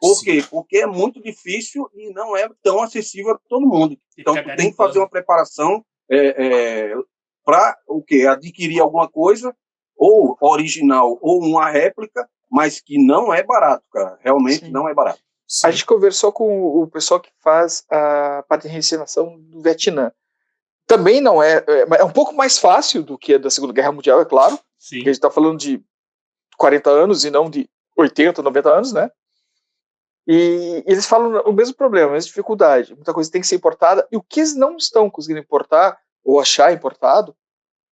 Por quê? Porque é muito difícil e não é tão acessível a todo mundo. Então, tu tem que fazer uma preparação para o quê? Adquirir alguma coisa, ou original, ou uma réplica, mas que não é barato, cara. Realmente não é barato. A gente conversou com o pessoal que faz a parte de reencenação do Vietnã. Também não é um pouco mais fácil do que a da Segunda Guerra Mundial, é claro. Sim. Porque a gente está falando de 40 anos e não de 80, 90 anos, né? E eles falam o mesmo problema, a mesma dificuldade. Muita coisa tem que ser importada. E o que eles não estão conseguindo importar, ou achar importado,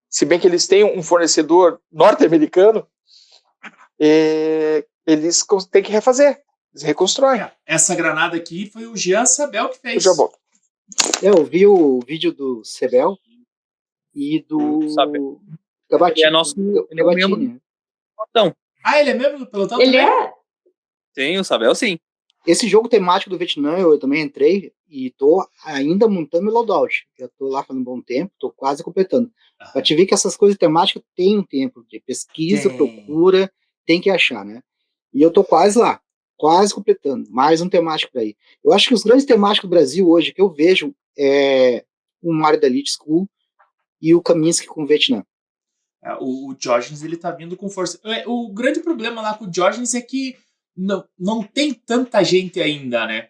se bem que eles têm um fornecedor norte-americano, eles têm que refazer. Eles reconstroem. Essa granada aqui foi o Jean Sabel que fez. Eu já volto. Eu vi o vídeo do Sebel e do Gabatini. Ele é nosso Gabatini. Então. Ele é membro do pelotão ele também? é? Sim, o Sabel sim. Esse jogo temático do Vietnã, eu também entrei e tô ainda montando meu loadout. Já tô lá faz um bom tempo, tô quase completando. Pra te ver que essas coisas temáticas tem um tempo de pesquisa, procura, tem que achar, né? E eu tô quase lá, quase completando. Mais um temático aí. Eu acho que os grandes temáticos do Brasil hoje que eu vejo é o Mario da Elite School e o Kaminsky com o Vietnã. O Diógenes, ele tá vindo com força. O grande problema lá com o Diógenes é que não tem tanta gente ainda, né?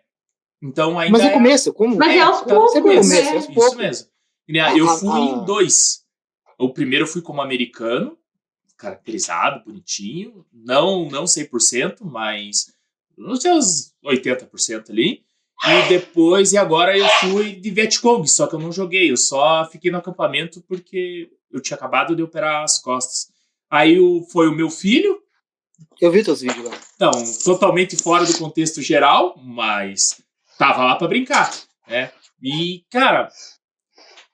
Então ainda. Mas no começo, como? Mas é aos poucos, sempre né? começo, aos poucos. Isso mesmo. Eu fui em 2. O primeiro eu fui como americano, caracterizado, bonitinho. Não 100%, mas uns seus 80% ali. E agora eu fui de Vietcong, só que eu não joguei. Eu só fiquei no acampamento porque eu tinha acabado de operar as costas. Aí foi o meu filho. Eu vi teus vídeos lá. Então, totalmente fora do contexto geral, mas tava lá pra brincar, né? E, cara,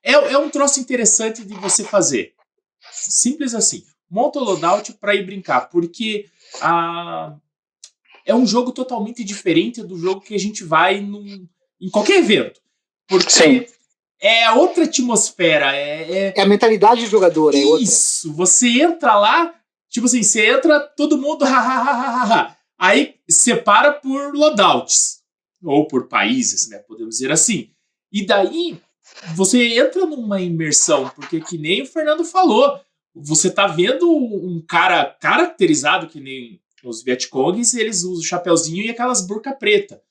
é um troço interessante de você fazer. Simples assim. Monta o loadout pra ir brincar, porque é um jogo totalmente diferente do jogo que a gente vai em qualquer evento. Porque é outra atmosfera. É a mentalidade do jogador, é outra. Isso, você entra lá, tipo assim, você entra, todo mundo, aí separa por loadouts, ou por países, né, podemos dizer assim. E daí, você entra numa imersão, porque que nem o Fernando falou, você tá vendo um cara caracterizado, que nem os Vietcongs, eles usam o chapeuzinho e aquelas burca preta.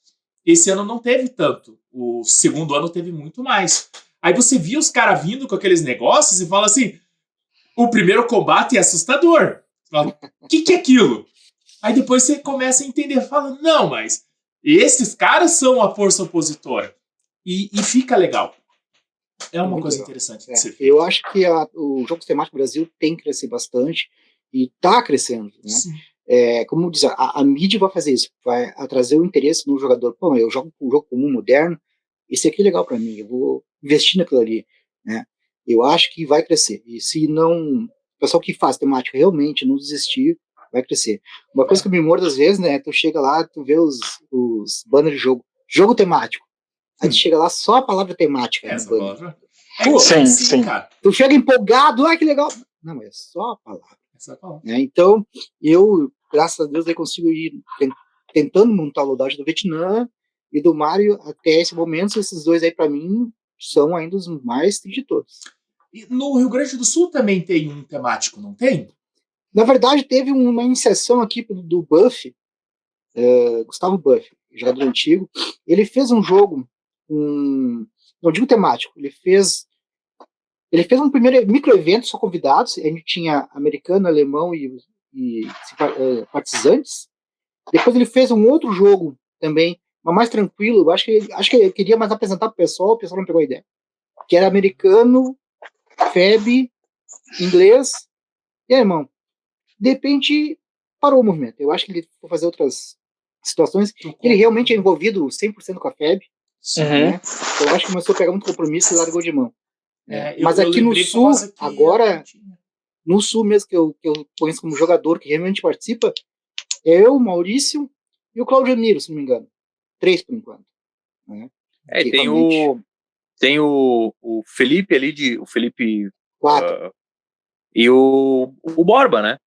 Esse ano não teve tanto, o segundo ano teve muito mais. Aí você via os caras vindo com aqueles negócios e fala assim, o primeiro combate é assustador. Você fala, o que é aquilo? Aí depois você começa a entender, fala, não, mas esses caras são a força opositora. E fica legal. É uma coisa interessante de ser feita. Eu acho que o jogo temático do Brasil tem que crescer bastante e está crescendo, né? Como diz, a mídia vai fazer isso, vai trazer o interesse no jogador. Pô, eu jogo um jogo comum, moderno, esse aqui é legal para mim, eu vou investir naquilo ali, né? Eu acho que vai crescer. E se não, o pessoal que faz temática realmente não desistir, vai crescer. Uma coisa que me morda às vezes, né? Tu chega lá, tu vê os banners de jogo temático. Aí tu chega lá, só a palavra temática. Essa palavra? Sim. Cara. Tu chega empolgado, que legal. Não, é só a palavra. Né? Então, eu, graças a Deus, eu consigo ir tentando montar o loadout do Vietnã e do Mario até esse momento. Esses dois aí, para mim, são ainda os mais de todos. E no Rio Grande do Sul também tem um temático, não tem? Na verdade, teve uma iniciação aqui do Buff, Gustavo Buff, jogador antigo. Ele fez um jogo, não digo temático, ele fez um primeiro microevento, só convidados. A gente tinha americano, alemão e partizantes. Depois ele fez um outro jogo também, mas mais tranquilo. Acho que ele queria mais apresentar pro pessoal, o pessoal não pegou a ideia. Que era americano, FEB, inglês e alemão. De repente, parou o movimento. Eu acho que ele foi fazer outras situações. Ele realmente é envolvido 100% com a FEB. Né? Então, eu acho que começou a pegar muito compromisso e largou de mão. Mas aqui no Sul, agora, no Sul mesmo, que eu conheço como jogador que realmente participa, é eu, o Maurício e o Claudio Miro, se não me engano. 3 por enquanto. Né? Tem o Felipe ali, o Felipe 4. E o Borba, né?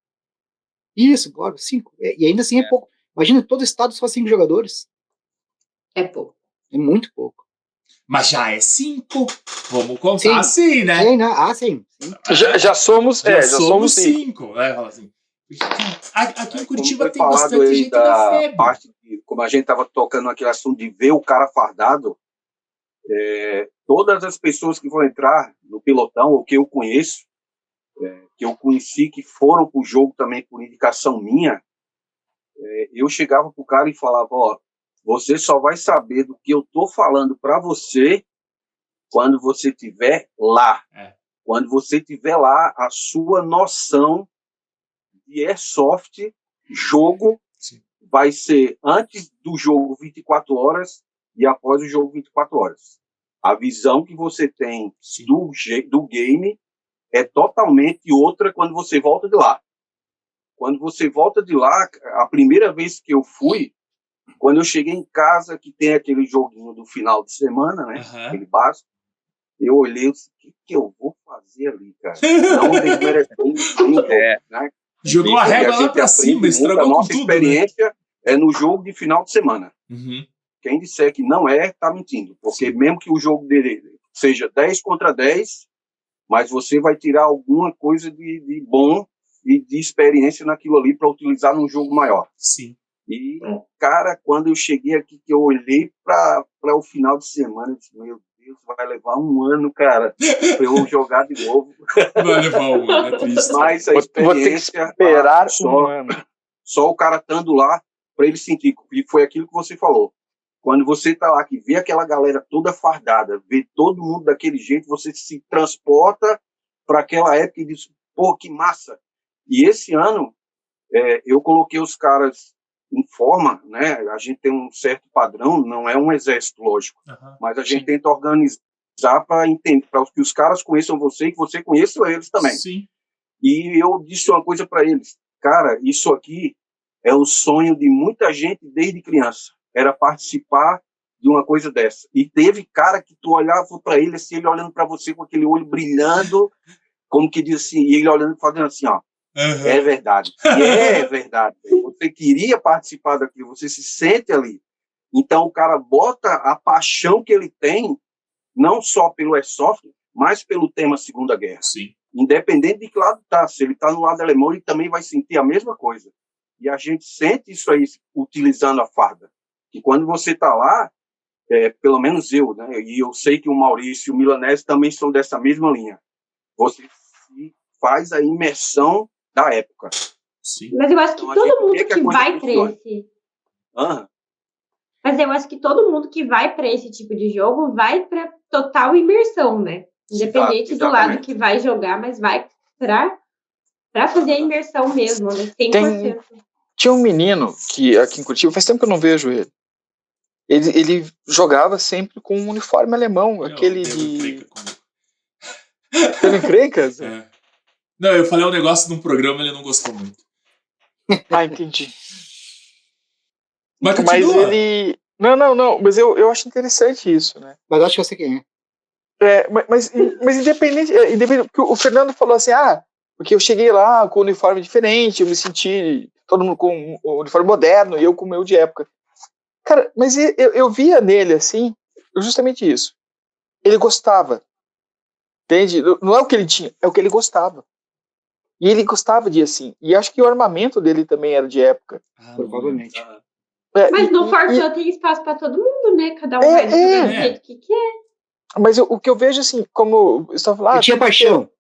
Isso, Borba, 5. E ainda assim é pouco. Imagina, todo estado só 5 jogadores. É pouco. É muito pouco. Mas já é 5. Vamos contar assim, né? Sim, né? Sim. Já somos 5. Fala assim. Aqui em Curitiba tem falado bastante gente da FEB. Parte de, como a gente estava tocando naquele assunto de ver o cara fardado, todas as pessoas que vão entrar no pelotão, ou que eu conheço, que eu conheci, que foram pro jogo também por indicação minha, eu chegava pro cara e falava, ó, você só vai saber do que eu tô falando para você quando você estiver lá. Quando você tiver lá, a sua noção de airsoft, jogo, vai ser antes do jogo 24 horas e após o jogo 24 horas. A visão que você tem do game é totalmente outra quando você volta de lá. Quando você volta de lá, a primeira vez que eu fui, quando eu cheguei em casa, que tem aquele joguinho do final de semana, né? Aquele básico, eu olhei e disse, o que eu vou fazer ali, cara? Não desmerecendo, né? Jogou a régua lá pra cima, estragou a nossa com tudo, experiência, né? É no jogo de final de semana. Quem disser que não tá mentindo. Porque mesmo que o jogo dele seja 10 contra 10, mas você vai tirar alguma coisa de bom e de experiência naquilo ali para utilizar num jogo maior. Sim. E, cara, quando eu cheguei aqui, que eu olhei para o final de semana, eu disse, meu Deus, vai levar um ano, cara, para eu jogar de novo. Vai levar um ano, é triste. Mas a experiência... Vou ter que esperar um ano. Só o cara estando lá, para ele sentir, e foi aquilo que você falou. Quando você tá lá, que vê aquela galera toda fardada, vê todo mundo daquele jeito, você se transporta para aquela época e diz, pô, que massa. E esse ano, eu coloquei os caras em forma, né? A gente tem um certo padrão, não é um exército, lógico, mas a gente tenta organizar para entender, para que os caras conheçam você e que você conheça eles também. Sim. E eu disse uma coisa para eles, cara, isso aqui é o sonho de muita gente desde criança, era participar de uma coisa dessa. E teve cara que tu olhava para ele, assim, ele olhando para você com aquele olho brilhando, como que diz assim, e ele olhando e fazendo assim, ó, é verdade. E é verdade. Você queria participar daquilo, você se sente ali. Então o cara bota a paixão que ele tem, não só pelo airsoft, mas pelo tema Segunda Guerra. Sim. Independente de que lado tá. Se ele tá no lado alemão, ele também vai sentir a mesma coisa. E a gente sente isso aí utilizando a farda. Que quando você tá lá, pelo menos eu, né? E eu sei que o Maurício e o Milanese também são dessa mesma linha. Você faz a imersão da época. Sim. Mas eu acho que todo mundo que vai para esse... Mas eu acho que todo mundo que vai para esse tipo de jogo vai para total imersão, né? Independente do lado que vai jogar, mas vai para fazer a imersão mesmo, né? 100%. Tinha um menino que aqui em Curitiba, faz tempo que eu não vejo ele. Ele jogava sempre com um uniforme alemão, aquele de... Teve encrencas? Não, eu falei um negócio num programa e ele não gostou muito. Entendi. Mas ele... Não, mas eu acho interessante isso, né? Mas eu acho que eu sei quem é. Mas independente, porque o Fernando falou assim, porque eu cheguei lá com um uniforme diferente, eu me senti todo mundo com um uniforme moderno e eu com o meu de época. Cara, mas eu via nele, assim, justamente isso. Ele gostava. Entende? Não é o que ele tinha, é o que ele gostava. E ele gostava de ir assim. E acho que o armamento dele também era de época. Provavelmente. Mas no Forfã tem espaço para todo mundo, né? Cada um vai do jeito que quer. Mas o que eu vejo, assim, como você estava falando... Eu tinha paixão.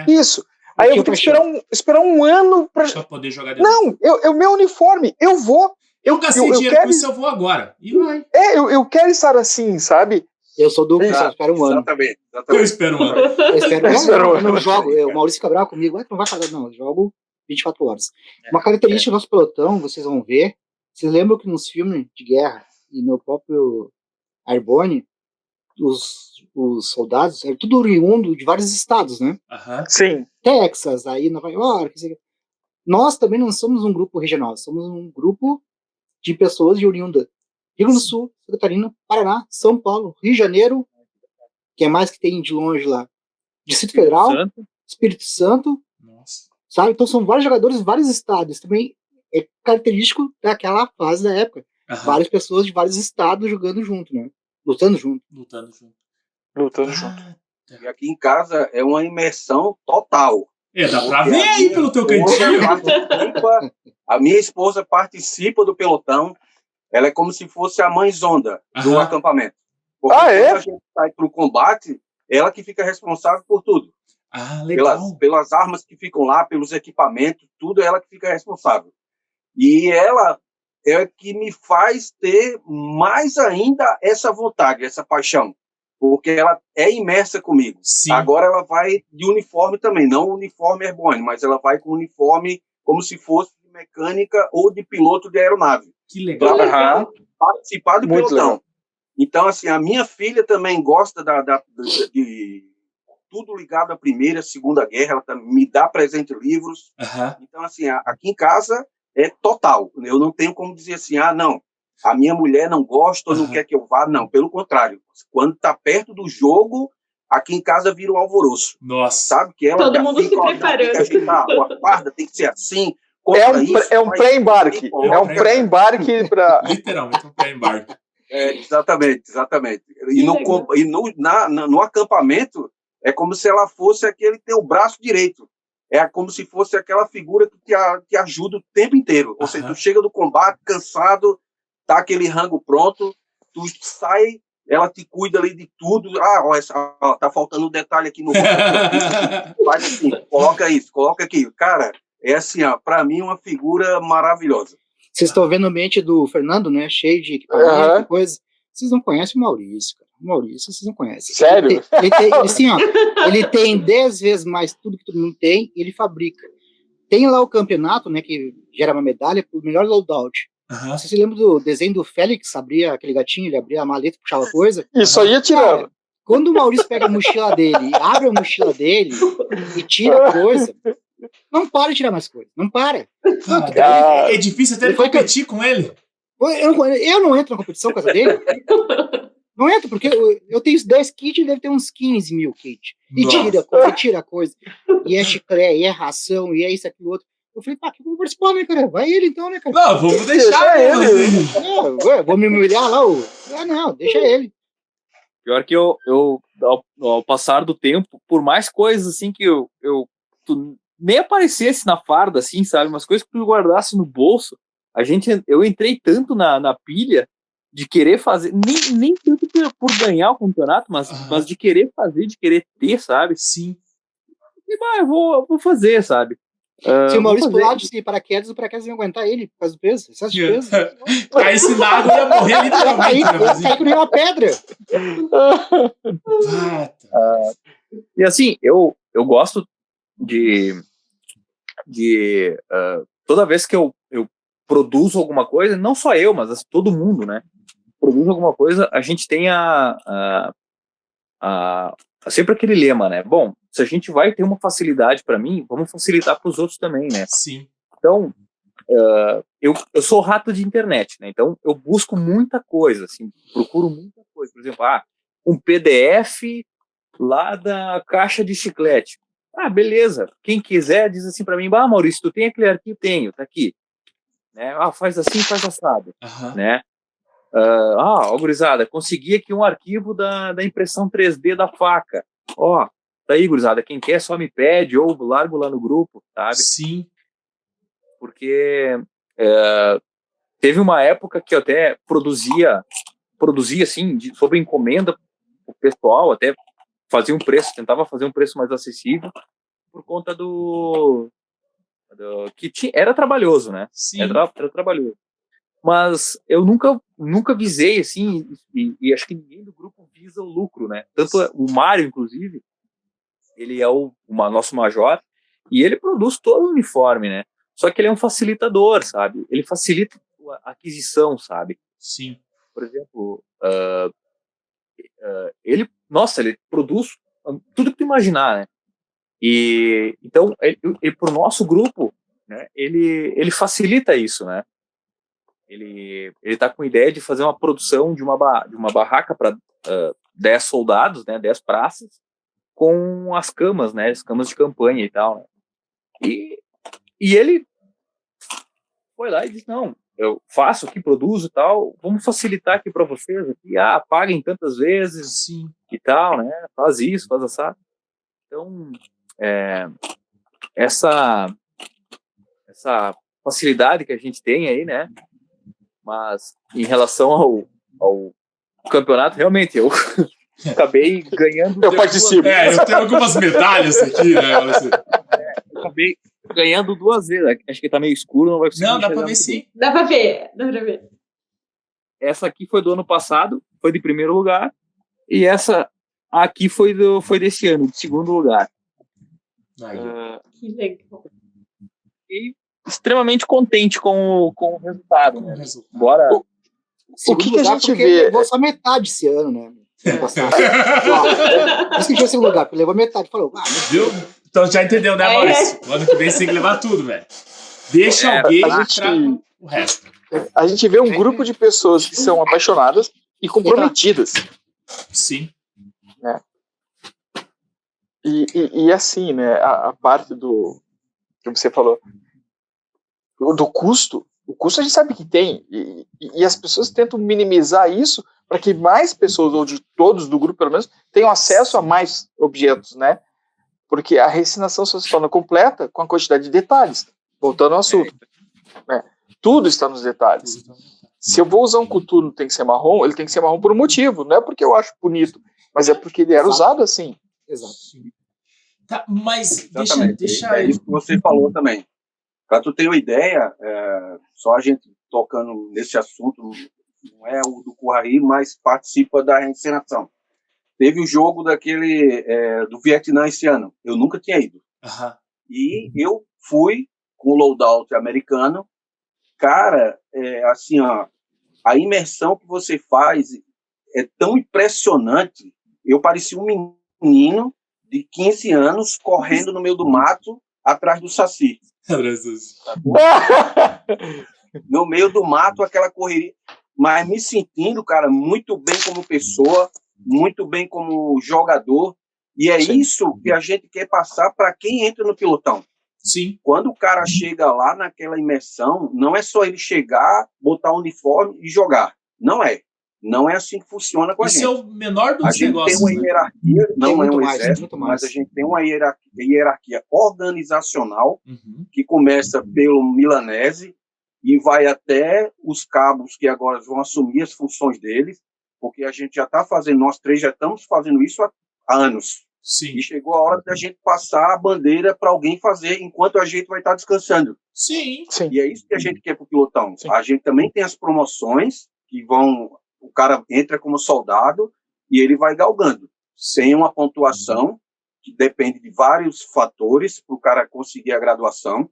Isso. Aí eu vou ter que esperar um ano pra poder jogar de novo. Não, meu uniforme, eu vou. Eu gastei dinheiro com isso, eu vou agora. E vai. Eu quero estar assim, sabe? Eu sou duplo, eu espero um ano. Exatamente. Eu espero um ano. Eu não jogo. O Maurício fica bravo comigo. Não vai fazer, não. Eu jogo 24 horas. Uma característica do nosso pelotão, vocês vão ver. Vocês lembram que nos filmes de guerra e no próprio Airborne, os soldados eram tudo oriundo de vários estados, né? Sim. Texas, aí Nova York. Nós também não somos um grupo regional, somos um grupo de pessoas de oriunda. Rio Grande do Sul, Santa Catarina, Paraná, São Paulo, Rio de Janeiro, que é mais que tem de longe lá. Distrito Federal, Espírito Santo, sabe? Então são vários jogadores, vários estados. Também é característico daquela fase da época. Várias pessoas de vários estados jogando junto, né? Lutando junto. E aqui em casa é uma imersão total. Dá pra ver aí pelo teu cantinho. A minha esposa participa do pelotão. Ela é como se fosse a mãezonda do acampamento. Porque quando a gente sai pro combate, ela que fica responsável por tudo. Legal. Pelas armas que ficam lá, pelos equipamentos, tudo é ela que fica responsável. E ela é que me faz ter mais ainda essa vontade, essa paixão. Porque ela é imersa comigo. Sim. Agora ela vai de uniforme também, não uniforme airborne, mas ela vai com uniforme como se fosse de mecânica ou de piloto de aeronave. Que legal. Para participar do Muito pelotão. legal. Então, assim, a minha filha também gosta de tudo ligado à Primeira, Segunda Guerra. Ela me dá presente livros. Então, assim, aqui em casa é total. Eu não tenho como dizer assim, não, a minha mulher não gosta ou não quer que eu vá. Não, pelo contrário. Quando tá perto do jogo, aqui em casa vira um alvoroço. Nossa. Sabe? Que ela todo mundo se preparando. Tem que ajeitar, a guarda tem que ser assim. É um pré-embarque. É um pré-embarque para... Literalmente um pré-embarque. Exatamente. E no acampamento, é como se ela fosse aquele teu braço direito. É como se fosse aquela figura que te ajuda o tempo inteiro. Ou seja, tu chega do combate cansado, tá aquele rango pronto, tu sai, ela te cuida ali de tudo. Tá faltando um detalhe aqui no faz assim, coloca isso, coloca aquilo. Cara, é assim, pra mim, uma figura maravilhosa. Vocês estão vendo o ambiente do Fernando, né? Cheio de equipamento e coisa. Vocês não conhecem o Maurício, cara. O Maurício, vocês não conhecem. Sério? Ele tem 10 vezes mais tudo que todo mundo tem e ele fabrica. Tem lá o campeonato, né? Que gera uma medalha pro melhor loadout. Você se lembra do desenho do Félix? Abria aquele gatinho, ele abria a maleta, puxava coisa. Isso aí tirando. Cara, quando o Maurício pega a mochila dele, abre a mochila dele e tira coisa, não para de tirar mais coisa. Não para. É difícil até competir com ele. Eu não entro na competição com essa dele. Não entro, porque eu tenho 10 kits, ele deve ter uns 15 mil kits. E tira coisa. E é chiclete, e é ração, e é isso, aquilo, outro. Eu falei, que eu vou participar, né, cara? Vai ele então, né, cara? Não, vamos deixar ele. Vou me humilhar lá. Não, deixa ele. Pior que eu ao passar do tempo, por mais coisas assim que tu nem aparecesse na farda, assim, sabe? Umas coisas que tu guardasse no bolso, eu entrei tanto na pilha de querer fazer, nem tanto por ganhar o campeonato, mas de querer fazer, de querer ter, sabe? Sim. E eu vou fazer, sabe? Se o Maurício pular de paraquedas, o paraquedas ia aguentar ele por causa do peso. Excesso de peso. Aí se nada, ia morrer literalmente. Ia cair com uma pedra. E assim, eu gosto de toda vez que eu produzo alguma coisa, não só eu, mas todo mundo, né? Produz alguma coisa, a gente tem sempre aquele lema, né? Bom, se a gente vai ter uma facilidade para mim, vamos facilitar para os outros também, né? Sim. Então, eu sou rato de internet, né? Então, eu busco muita coisa, assim, procuro muita coisa. Por exemplo, um PDF lá da caixa de chiclete. Beleza. Quem quiser diz assim para mim, Maurício, tu tem aquele arquivo? Tenho, tá aqui. Né? Faz assim, faz assado. Né? Gurizada, consegui aqui um arquivo da impressão 3D da faca. Tá aí, gurizada, quem quer só me pede ou largo lá no grupo, sabe? Sim. Porque teve uma época que eu até produzia assim, sob encomenda o pessoal, até fazia tentava fazer um preço mais acessível por conta era trabalhoso, né? Sim. Era trabalhoso. Mas eu nunca visei, assim, e acho que ninguém do grupo visa o lucro, né? Tanto o Mário, inclusive, ele é o nosso major, e ele produz todo o uniforme, né? Só que ele é um facilitador, sabe? Ele facilita a aquisição, sabe? Sim. Por exemplo, ele produz tudo que tu imaginar, né? E então, ele pro nosso grupo, né, ele facilita isso, né? Ele tá com a ideia de fazer uma produção de uma barraca para 10 soldados, né, 10 praças, com as camas, né, as camas de campanha e tal, né? E E ele foi lá e disse, não, eu faço aqui, produzo e tal, vamos facilitar aqui para vocês, aqui, paguem tantas vezes. Sim. E tal, né, faz isso, faz essa. Então, essa facilidade que a gente tem aí, né, mas em relação ao campeonato, realmente, eu acabei ganhando... Eu participo. Eu tenho algumas medalhas aqui, né? Eu acabei ganhando 2 vezes. Acho que tá meio escuro, não vai conseguir. Não, dá pra ver sim. Dá pra ver. Essa aqui foi do ano passado, foi de primeiro lugar, e essa aqui foi desse ano, de segundo lugar. Que legal. E extremamente contente com o resultado, né? Agora... O que a gente vê? Levou só metade esse ano, né? Por isso que tinha segundo lugar, porque levou metade. Falou, viu? Então já entendeu, né, Maurício? O ano que vem você tem que levar tudo, velho. Deixa alguém traga o resto. A gente vê um grupo de pessoas que são apaixonadas e comprometidas. Sim. Né? E assim, né? A parte do que você falou do custo. O custo a gente sabe que tem, e as pessoas tentam minimizar isso para que mais pessoas, ou de todos do grupo pelo menos, tenham acesso a mais objetos, né? Porque a reensinação só se torna completa com a quantidade de detalhes. Voltando ao assunto. Né? Tudo está nos detalhes. Se eu vou usar um coturno que tem que ser marrom, ele tem que ser marrom por um motivo, não é porque eu acho bonito, mas é porque ele era usado assim. Exato. Tá, mas deixa é isso que você falou também. Para tu ter uma ideia, só a gente tocando nesse assunto, não é o do Curraí, mas participa da reencenação. Teve o jogo do Vietnã esse ano, eu nunca tinha ido. E eu fui com o loadout americano. Cara, assim, ó, a imersão que você faz é tão impressionante. Eu parecia um menino de 15 anos correndo no meio do mato atrás do Saci. No meio do mato, aquela correria, mas me sentindo, cara, muito bem como pessoa, muito bem como jogador, e é isso que a gente quer passar para quem entra no pilotão. Sim. Quando o cara chega lá naquela imersão, não é só ele chegar, botar o uniforme e jogar. Não é assim que funciona com a gente. Isso é o menor dos negócios. A gente tem uma hierarquia, não é um exército, mais. mas a gente tem uma hierarquia organizacional que começa pelo milanese e vai até os cabos que agora vão assumir as funções deles, porque a gente já está fazendo, nós 3 já estamos fazendo isso há anos. Sim. E chegou a hora da gente passar a bandeira para alguém fazer enquanto a gente vai estar descansando. Sim. E é isso que a gente quer para o pilotão. Sim. A gente também tem as promoções que vão... O cara entra como soldado e ele vai galgando. Sem uma pontuação, que depende de vários fatores para o cara conseguir a graduação.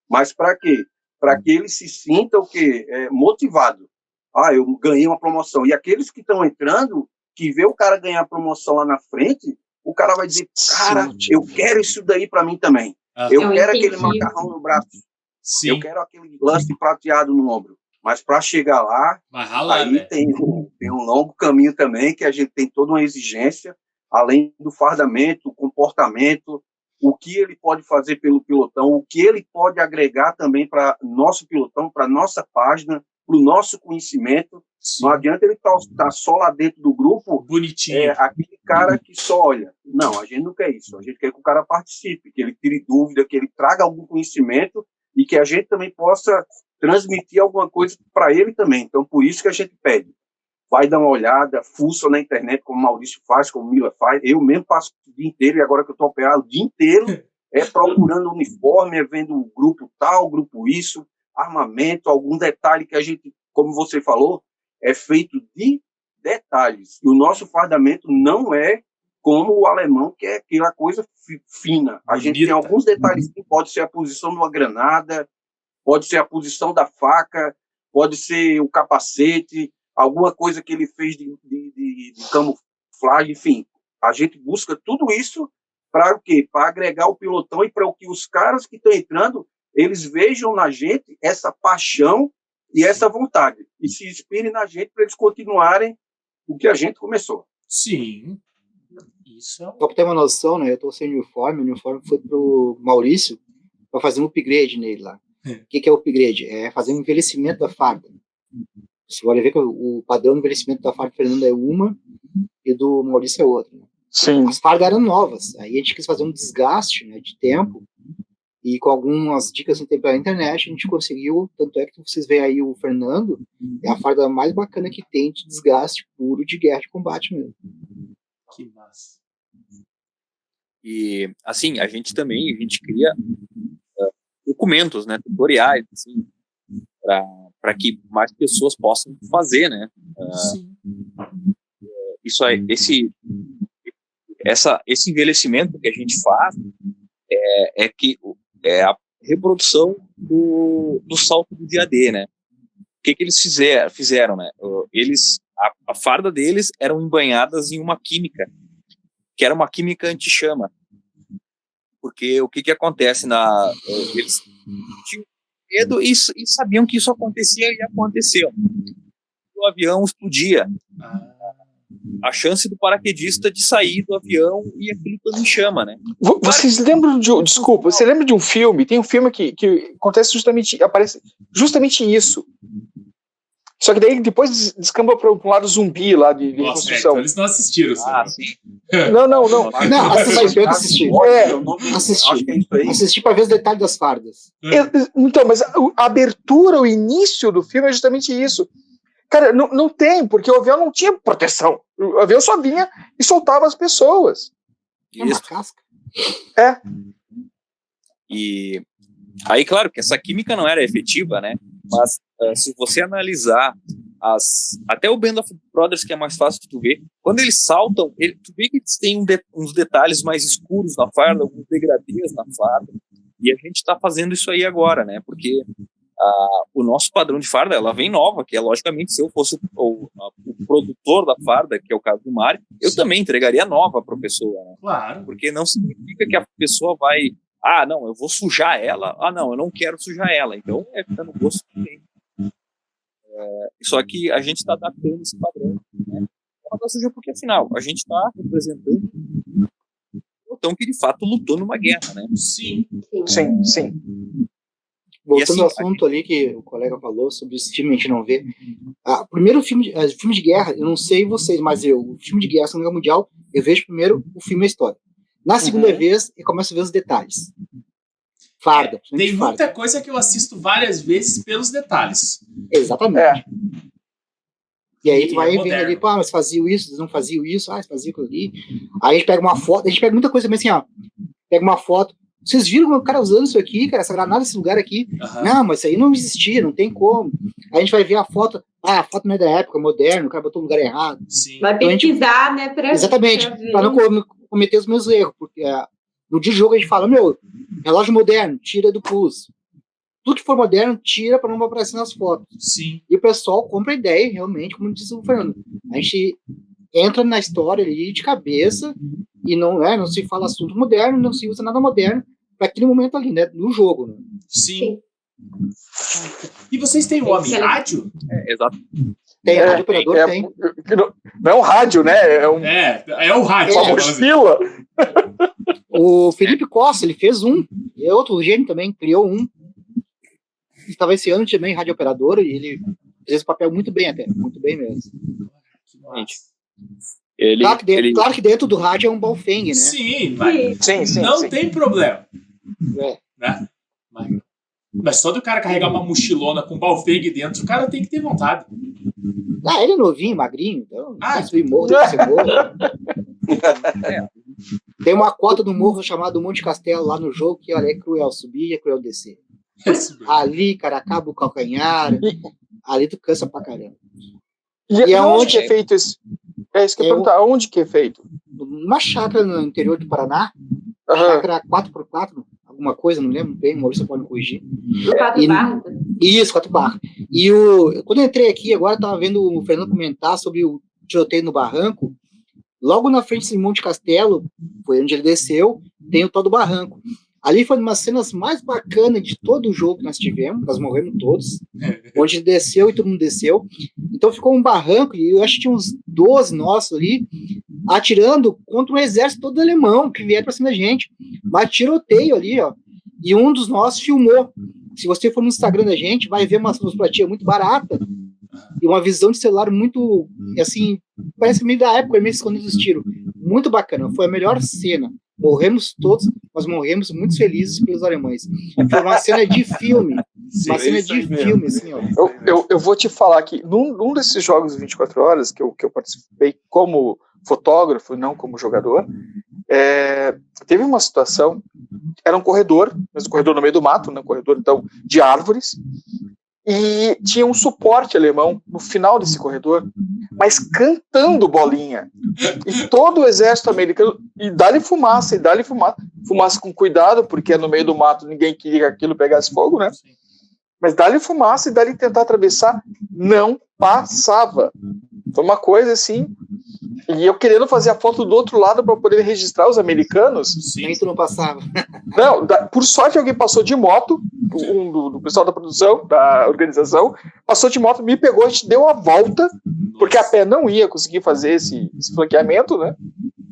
Mas para quê? Para que ele se sinta motivado. Eu ganhei uma promoção. E aqueles que estão entrando, que vê o cara ganhar a promoção lá na frente, o cara vai dizer, cara, eu quero isso daí para mtem também. Eu quero aquele macarrão no braço. Sim. Eu quero aquele lance prateado no ombro. Mas para chegar lá, aí tem um longo caminho também, que a gente tem toda uma exigência, além do fardamento, o comportamento, o que ele pode fazer pelo pilotão, o que ele pode agregar também para nosso pilotão, para nossa página, para o nosso conhecimento. Sim. Não adianta ele estar só lá dentro do grupo, bonitinho, aquele cara que só olha. Não, a gente não quer isso. A gente quer que o cara participe, que ele tire dúvida, que ele traga algum conhecimento e que a gente também possa transmitir alguma coisa para ele também. Então, por isso que a gente pede. Vai dar uma olhada, fuça na internet, como o Maurício faz, como o Mila faz. Eu mesmo passo o dia inteiro, e agora que eu estou operado, o dia inteiro procurando uniforme, vendo o grupo tal, grupo isso, armamento, algum detalhe que a gente, como você falou, é feito de detalhes. E o nosso fardamento não é como o alemão, que é aquela coisa fina. A gente tem alguns detalhes que pode ser a posição de uma granada, pode ser a posição da faca, pode ser o capacete, alguma coisa que ele fez de camuflagem, enfim. A gente busca tudo isso para o quê? Para agregar o pilotão e para que os caras que estão entrando, eles vejam na gente essa paixão e essa vontade. E se inspirem na gente para eles continuarem o que a gente começou. Sim. Isso é... Só para ter uma noção, né? Eu estou sem uniforme, o uniforme foi pro Maurício, para fazer um upgrade nele lá. O que é o upgrade? É fazer um envelhecimento da farda. Você pode ver que o padrão de envelhecimento da farda do Fernando é uma e do Maurício é outra. Né? Sim. As fardas eram novas. Aí a gente quis fazer um desgaste, né, de tempo, e com algumas dicas que tem pela internet a gente conseguiu, tanto é que vocês veem aí o Fernando, é a farda mais bacana que tem de desgaste puro de guerra de combate mesmo. Que massa. E, assim, a gente cria documentos, né, tutoriais, assim, para que mais pessoas possam fazer, né? Isso aí, esse envelhecimento que a gente faz é a reprodução do salto do dia D, né? O que eles fizeram, né? A farda deles eram embanhadas em uma química, que era uma química anti-chama. Porque o que acontece eles tinham medo e sabiam que isso acontecia e aconteceu. O avião explodia. A chance do paraquedista de sair do avião e aquilo tudo em chama, né? Vocês lembram desculpa, você lembra de um filme? Tem um filme que acontece aparece justamente isso. Só que daí depois descamba para um lado zumbi lá de reconstrução. Então eles não assistiram, sabe? Sim. Não. Não, assisti para ver os detalhes das fardas. Então, mas a abertura, o início do filme é justamente isso. Cara, não tem, porque o avião não tinha proteção. O avião só vinha e soltava as pessoas. É uma casca. É. E aí, claro que essa química não era efetiva, né? Mas se você analisar até o Band of Brothers, que é mais fácil de tu ver, quando eles saltam, tu vê que eles têm uns detalhes mais escuros na farda, alguns degradês na farda, e a gente está fazendo isso aí agora, né? Porque o nosso padrão de farda, ela vem nova, que é logicamente, se eu fosse o produtor da farda, que é o caso do Mário, eu também entregaria nova para a pessoa, né? Claro. Porque não significa que a pessoa vai, não, eu vou sujar ela, não, eu não quero sujar ela, então fica no gosto também. Só que a gente está adaptando esse padrão, né? Ela tá suja porque, afinal, a gente está representando um pelotão que de fato lutou numa guerra, né? Sim. Voltando ao assunto ali que o colega falou sobre os filmes que a gente não vê. Primeiro filme de guerra, eu não sei vocês, mas o filme de guerra, Segunda Guerra Mundial, eu vejo primeiro o filme e a história. Na segunda vez, eu começo a ver os detalhes. Farda. Tem muita coisa que eu assisto várias vezes pelos detalhes. Exatamente. E aí tu vai vendo ali, mas faziam isso, não faziam isso, fazia aquilo ali. Aí a gente pega uma foto, a gente pega muita coisa também assim, pega uma foto. Vocês viram o cara usando isso aqui, cara, essa granada, esse lugar aqui? Não, mas isso aí não existia, não tem como. Aí a gente vai ver a foto, a foto não é da época, moderna, o cara botou no lugar errado. Sim. Vai pesquisar, né? Exatamente, para não cometer os meus erros, porque no dia de jogo a gente fala, relógio moderno, tira do plus. Tudo que for moderno, tira para não aparecer nas fotos. Sim. E o pessoal compra a ideia, realmente, como disse o Fernando. A gente entra na história ali de cabeça e não se fala assunto moderno, não se usa nada moderno para aquele momento ali, né, no jogo. Né? Sim. E vocês têm o homem rádio? Exato. Tem, rádio operador tem. Não é um rádio, né? É o rádio. Uma mochila. O Felipe Costa, ele fez um. É outro gênio também, criou um. Estava esse ano também, rádio operador, e ele fez esse papel muito bem até. Muito bem mesmo. Claro que dentro do rádio é um Baofeng, né? Sim, mas sim, não tem problema. Né? Mas só do cara carregar uma mochilona com Baofeng dentro, o cara tem que ter vontade. Ele é novinho, magrinho, então subir morro, tem que ser morro. Tem uma cota do morro chamado Monte Castelo lá no jogo que, olha, é cruel subir e é cruel descer. Ali, cara, acaba o calcanhar, ali tu cansa pra caramba. E aonde que é feito isso? É isso que eu ia perguntar, aonde que é feito? Uma chácara no interior do Paraná, chácara 4x4, alguma coisa, não lembro bem, o Maurício pode me corrigir. 4 barras. Isso, 4 barras. E quando eu entrei aqui, agora eu tava vendo o Fernando comentar sobre o tiroteio no barranco. Logo na frente de Monte Castelo, foi onde ele desceu, tem o tal do barranco. Ali foi uma das cenas mais bacanas de todo o jogo que nós tivemos, nós morremos todos, onde ele desceu e todo mundo desceu. Então ficou um barranco, e eu acho que tinha uns 12 nossos ali, atirando contra um exército todo alemão, que vieram pra cima da gente. Mas tiroteio ali, E um dos nossos filmou. Se você for no Instagram da gente, vai ver uma sonoplastia muito barata e uma visão de celular muito, assim, parece meio da época, meio escondido dos tiros. Muito bacana, foi a melhor cena. Morremos todos, mas morremos muito felizes pelos alemães. Foi uma cena de filme. Uma cena de filme, assim, ó. Eu vou te falar que num desses jogos 24 horas que eu participei como fotógrafo, não como jogador, teve uma situação, era um corredor, mas um corredor no meio do mato, né, um corredor então de árvores, e tinha um suporte alemão no final desse corredor, mas cantando bolinha, e todo o exército americano, e dá-lhe fumaça, fumaça com cuidado, porque no meio do mato ninguém queria que aquilo pegasse fogo, né, mas dá-lhe fumaça e dá-lhe tentar atravessar, não passava. Foi uma coisa assim. E eu querendo fazer a foto do outro lado para poder registrar os americanos. Sim, tu não passava. Não, por sorte alguém passou de moto, do pessoal da produção, da organização, passou de moto, me pegou, a gente deu a volta, porque a pé não ia conseguir fazer esse flanqueamento, né?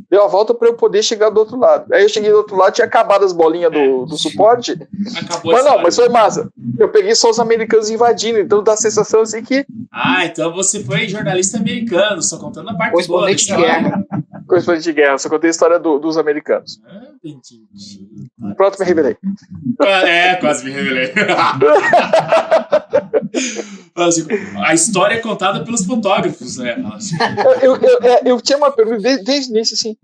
Deu a volta para eu poder chegar do outro lado. Aí eu cheguei do outro lado, tinha acabado as bolinhas do suporte. Mas foi massa. Eu peguei só os americanos invadindo, então dá a sensação assim que... então você foi jornalista americano, só contando a parte boa. Correspondente de guerra. Correspondente de guerra, só contei a história dos americanos. Pronto, me revelei. Quase me revelei. A história é contada pelos fotógrafos, né? Eu tinha uma pergunta desde o início, assim,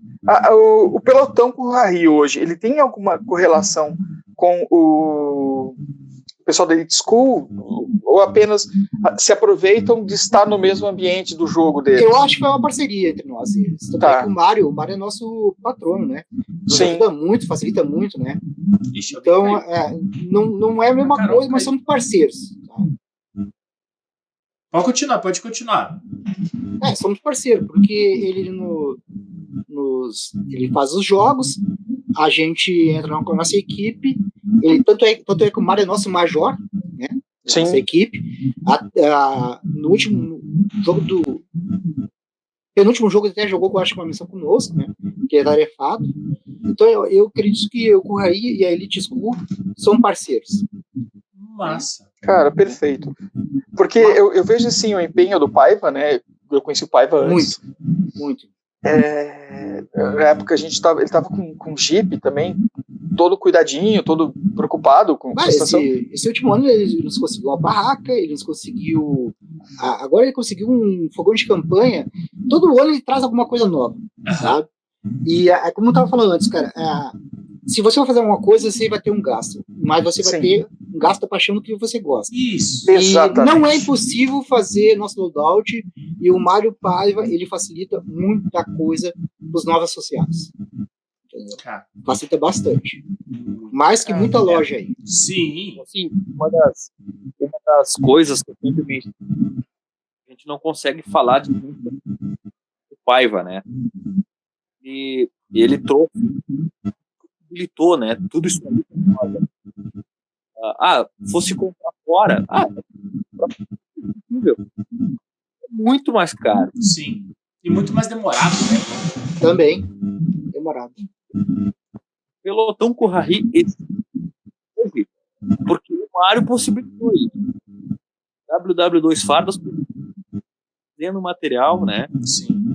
o pelotão Currahee hoje, ele tem alguma correlação com o pessoal da Elite School, ou apenas se aproveitam de estar no mesmo ambiente do jogo deles? Eu acho que foi uma parceria entre nós. Tá. O Mário é nosso patrono, né? Nos ajuda muito, facilita muito, né? Então, não é a mesma coisa, mas somos parceiros. Tá? Pode continuar. Somos parceiros, porque ele faz os jogos, a gente entra na nossa equipe, tanto é que o Mário é nosso major, né? Sim. Nossa equipe. No último jogo penúltimo jogo ele até jogou, eu acho, uma missão conosco, né? Que é tarefado. Então eu acredito que o Currahee e a Elite School são parceiros. Massa. Cara, perfeito. Porque eu vejo assim o empenho do Paiva, né? Eu conheci o Paiva antes. Muito. Na época ele estava com Jeep também, todo cuidadinho, todo preocupado com a situação. Esse último ano ele nos conseguiu uma barraca, ele nos conseguiu. Agora ele conseguiu um fogão de campanha. Todo ano ele traz alguma coisa nova, sabe? E como eu estava falando antes, cara, se você for fazer alguma coisa, você vai ter um gasto, mas você vai ter um gasto da paixão do que você gosta. Isso. E exatamente. Não é impossível fazer nosso loadout, e o Mário Paiva, ele facilita muita coisa para os novos associados. Facilita bastante. Mais que muita loja aí. Sim. Assim, uma das coisas que eu sempre menciono, a gente não consegue falar de muito Paiva, né? E ele possibilitou, né? Tudo isso aí. Fosse comprar fora, muito mais caro. Sim. E muito mais demorado, né? Também. Demorado. Pelotão Currahee, porque o Mário possibilitou isso. WW2 Fardas fazendo material, né? Sim.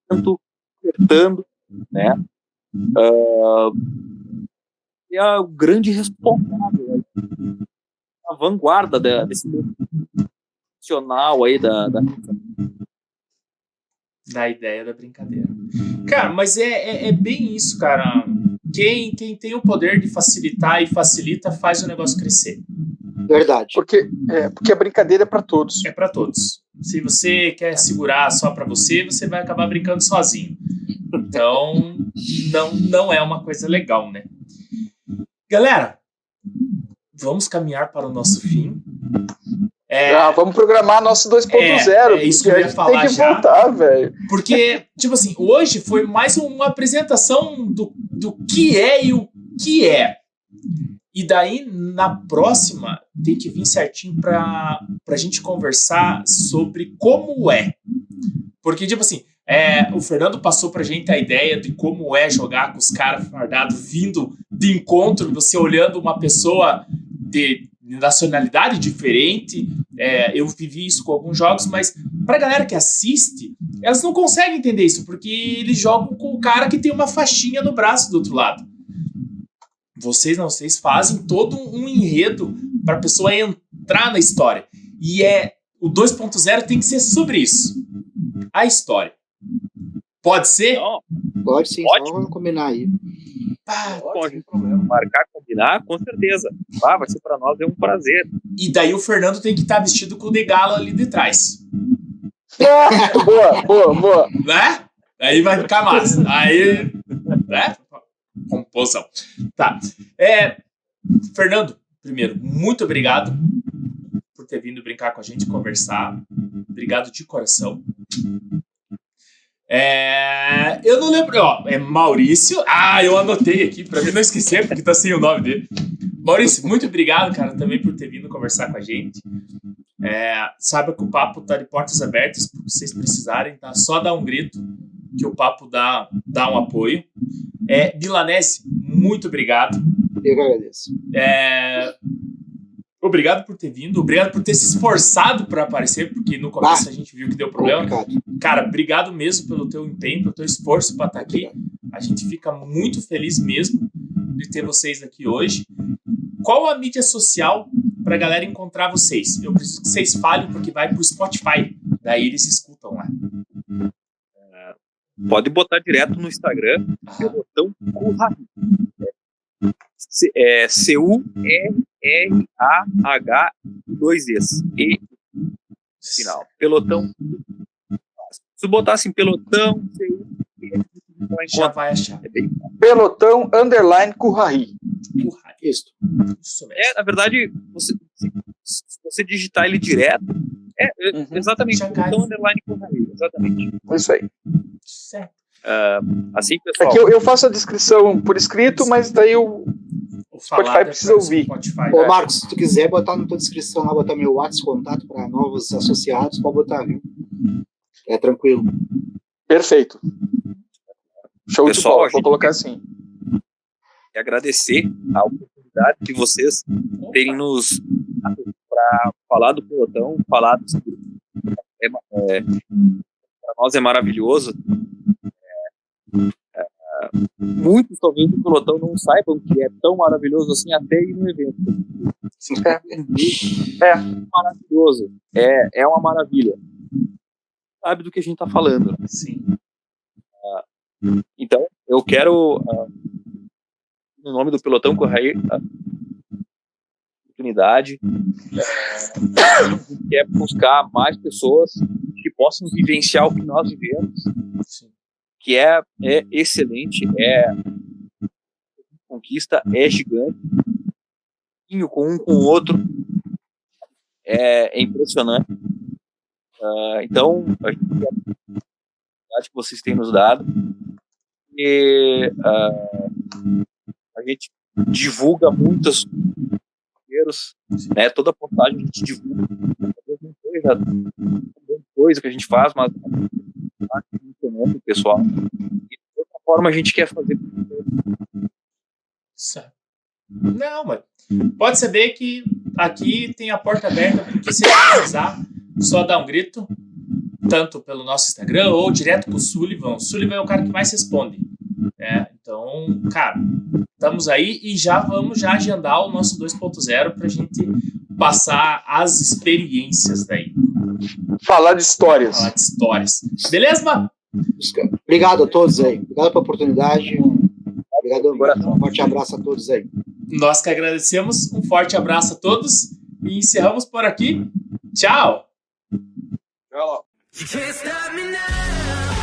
Apertando, né? E é o grande responsável, né? A vanguarda desse profissional aí da ideia da brincadeira. Cara, mas é bem isso, cara. Quem tem o poder de facilitar e facilita faz o negócio crescer. Verdade. Porque a brincadeira é para todos. É para todos. Se você quer segurar só para você vai acabar brincando sozinho. Então, não é uma coisa legal, né? Galera, vamos caminhar para o nosso fim. Vamos programar nosso 2.0. É isso que eu ia falar. Tem que voltar, velho. Porque, tipo assim, hoje foi mais uma apresentação do que é e o que é. E daí, na próxima, tem que vir certinho pra gente conversar sobre como é. Porque, tipo assim, o Fernando passou pra gente a ideia de como é jogar com os caras fardados vindo de encontro, você olhando uma pessoa de nacionalidade diferente. Eu vivi isso com alguns jogos, mas pra galera que assiste, elas não conseguem entender isso, porque eles jogam com o cara que tem uma faixinha no braço do outro lado. Vocês fazem todo um enredo pra pessoa entrar na história. E o 2.0 tem que ser sobre isso. A história. Pode ser? Não, Pode sim, Pode. só vamos combinar aí. pode marcar, combinar, com certeza. Vai ser pra nós um prazer. E daí o Fernando tem que estar vestido com o de galo ali de trás. Boa. Né? Aí vai ficar massa. Aí, né? Composição. Tá. Fernando, primeiro, muito obrigado por ter vindo brincar com a gente, conversar. Obrigado de coração. Eu não lembro, é Maurício. Eu anotei aqui pra mim não esquecer, porque tá sem o nome dele. Maurício, muito obrigado, cara, também por ter vindo conversar com a gente. Saiba que o papo tá de portas abertas, porque vocês precisarem, tá? Só dá um grito que o papo dá um apoio. Milanese, muito obrigado. Eu que agradeço. Obrigado por ter vindo, obrigado por ter se esforçado para aparecer, porque no começo a gente viu que deu problema. Complicado. Cara, obrigado mesmo pelo teu empenho, pelo teu esforço para estar aqui. A gente fica muito feliz mesmo de ter vocês aqui hoje. Qual a mídia social para a galera encontrar vocês? Eu preciso que vocês falem, porque vai pro Spotify. Daí eles escutam lá. Pode botar direto no Instagram, Pelotão Currahi. CURRAH2Es. E final. Pelotão. Se botar assim, Pelotão, Já vai achar. Pelotão _Currahi. Currahi. Isso. Isso mesmo. Na verdade, se você digitar ele direto, exatamente, Já cai. Pelotão _Currahi. Exatamente. Isso aí. Certo. Assim, pessoal. É que eu faço a descrição por escrito, mas daí O Spotify falado precisa para o ouvir. Spotify. Ô, Marcos, se tu quiser botar na tua descrição lá, botar meu WhatsApp contato para novos associados, pode botar, viu? É tranquilo. Perfeito. Show Pessoal, de bola, a vou gente colocar assim. E agradecer a oportunidade de vocês terem nos para falar do pelotão, falar do para nós é maravilhoso. Muitos talvez do pelotão não saibam que é tão maravilhoso assim até ir no evento. Maravilhoso. É uma maravilha. Sabe do que a gente está falando. Sim. Então, eu quero, no nome do Pelotão Currahi, oportunidade, quer buscar mais pessoas que possam vivenciar o que nós vivemos, que é excelente, conquista, é gigante, com um com o outro, é impressionante. Então, a gente quer a oportunidade que vocês têm nos dado, e a gente divulga muitos primeiros, né? Toda postagem a gente divulga, talvez não seja coisa que a gente faz, mas o pessoal, e de outra forma a gente quer fazer. Certo. Não, mas pode saber que aqui tem a porta aberta, porque se precisar, só dá um grito, tanto pelo nosso Instagram ou direto com o Sullivan. O Sullivan é o cara que mais responde. Então, cara, estamos aí e vamos agendar o nosso 2.0 pra gente passar as experiências daí. Falar de histórias. Beleza, mano? Obrigado a todos aí. Obrigado pela oportunidade. Obrigado. Um forte abraço a todos aí. Nós que agradecemos. Um forte abraço a todos e encerramos por aqui. Tchau! Tchau. You can't stop me now.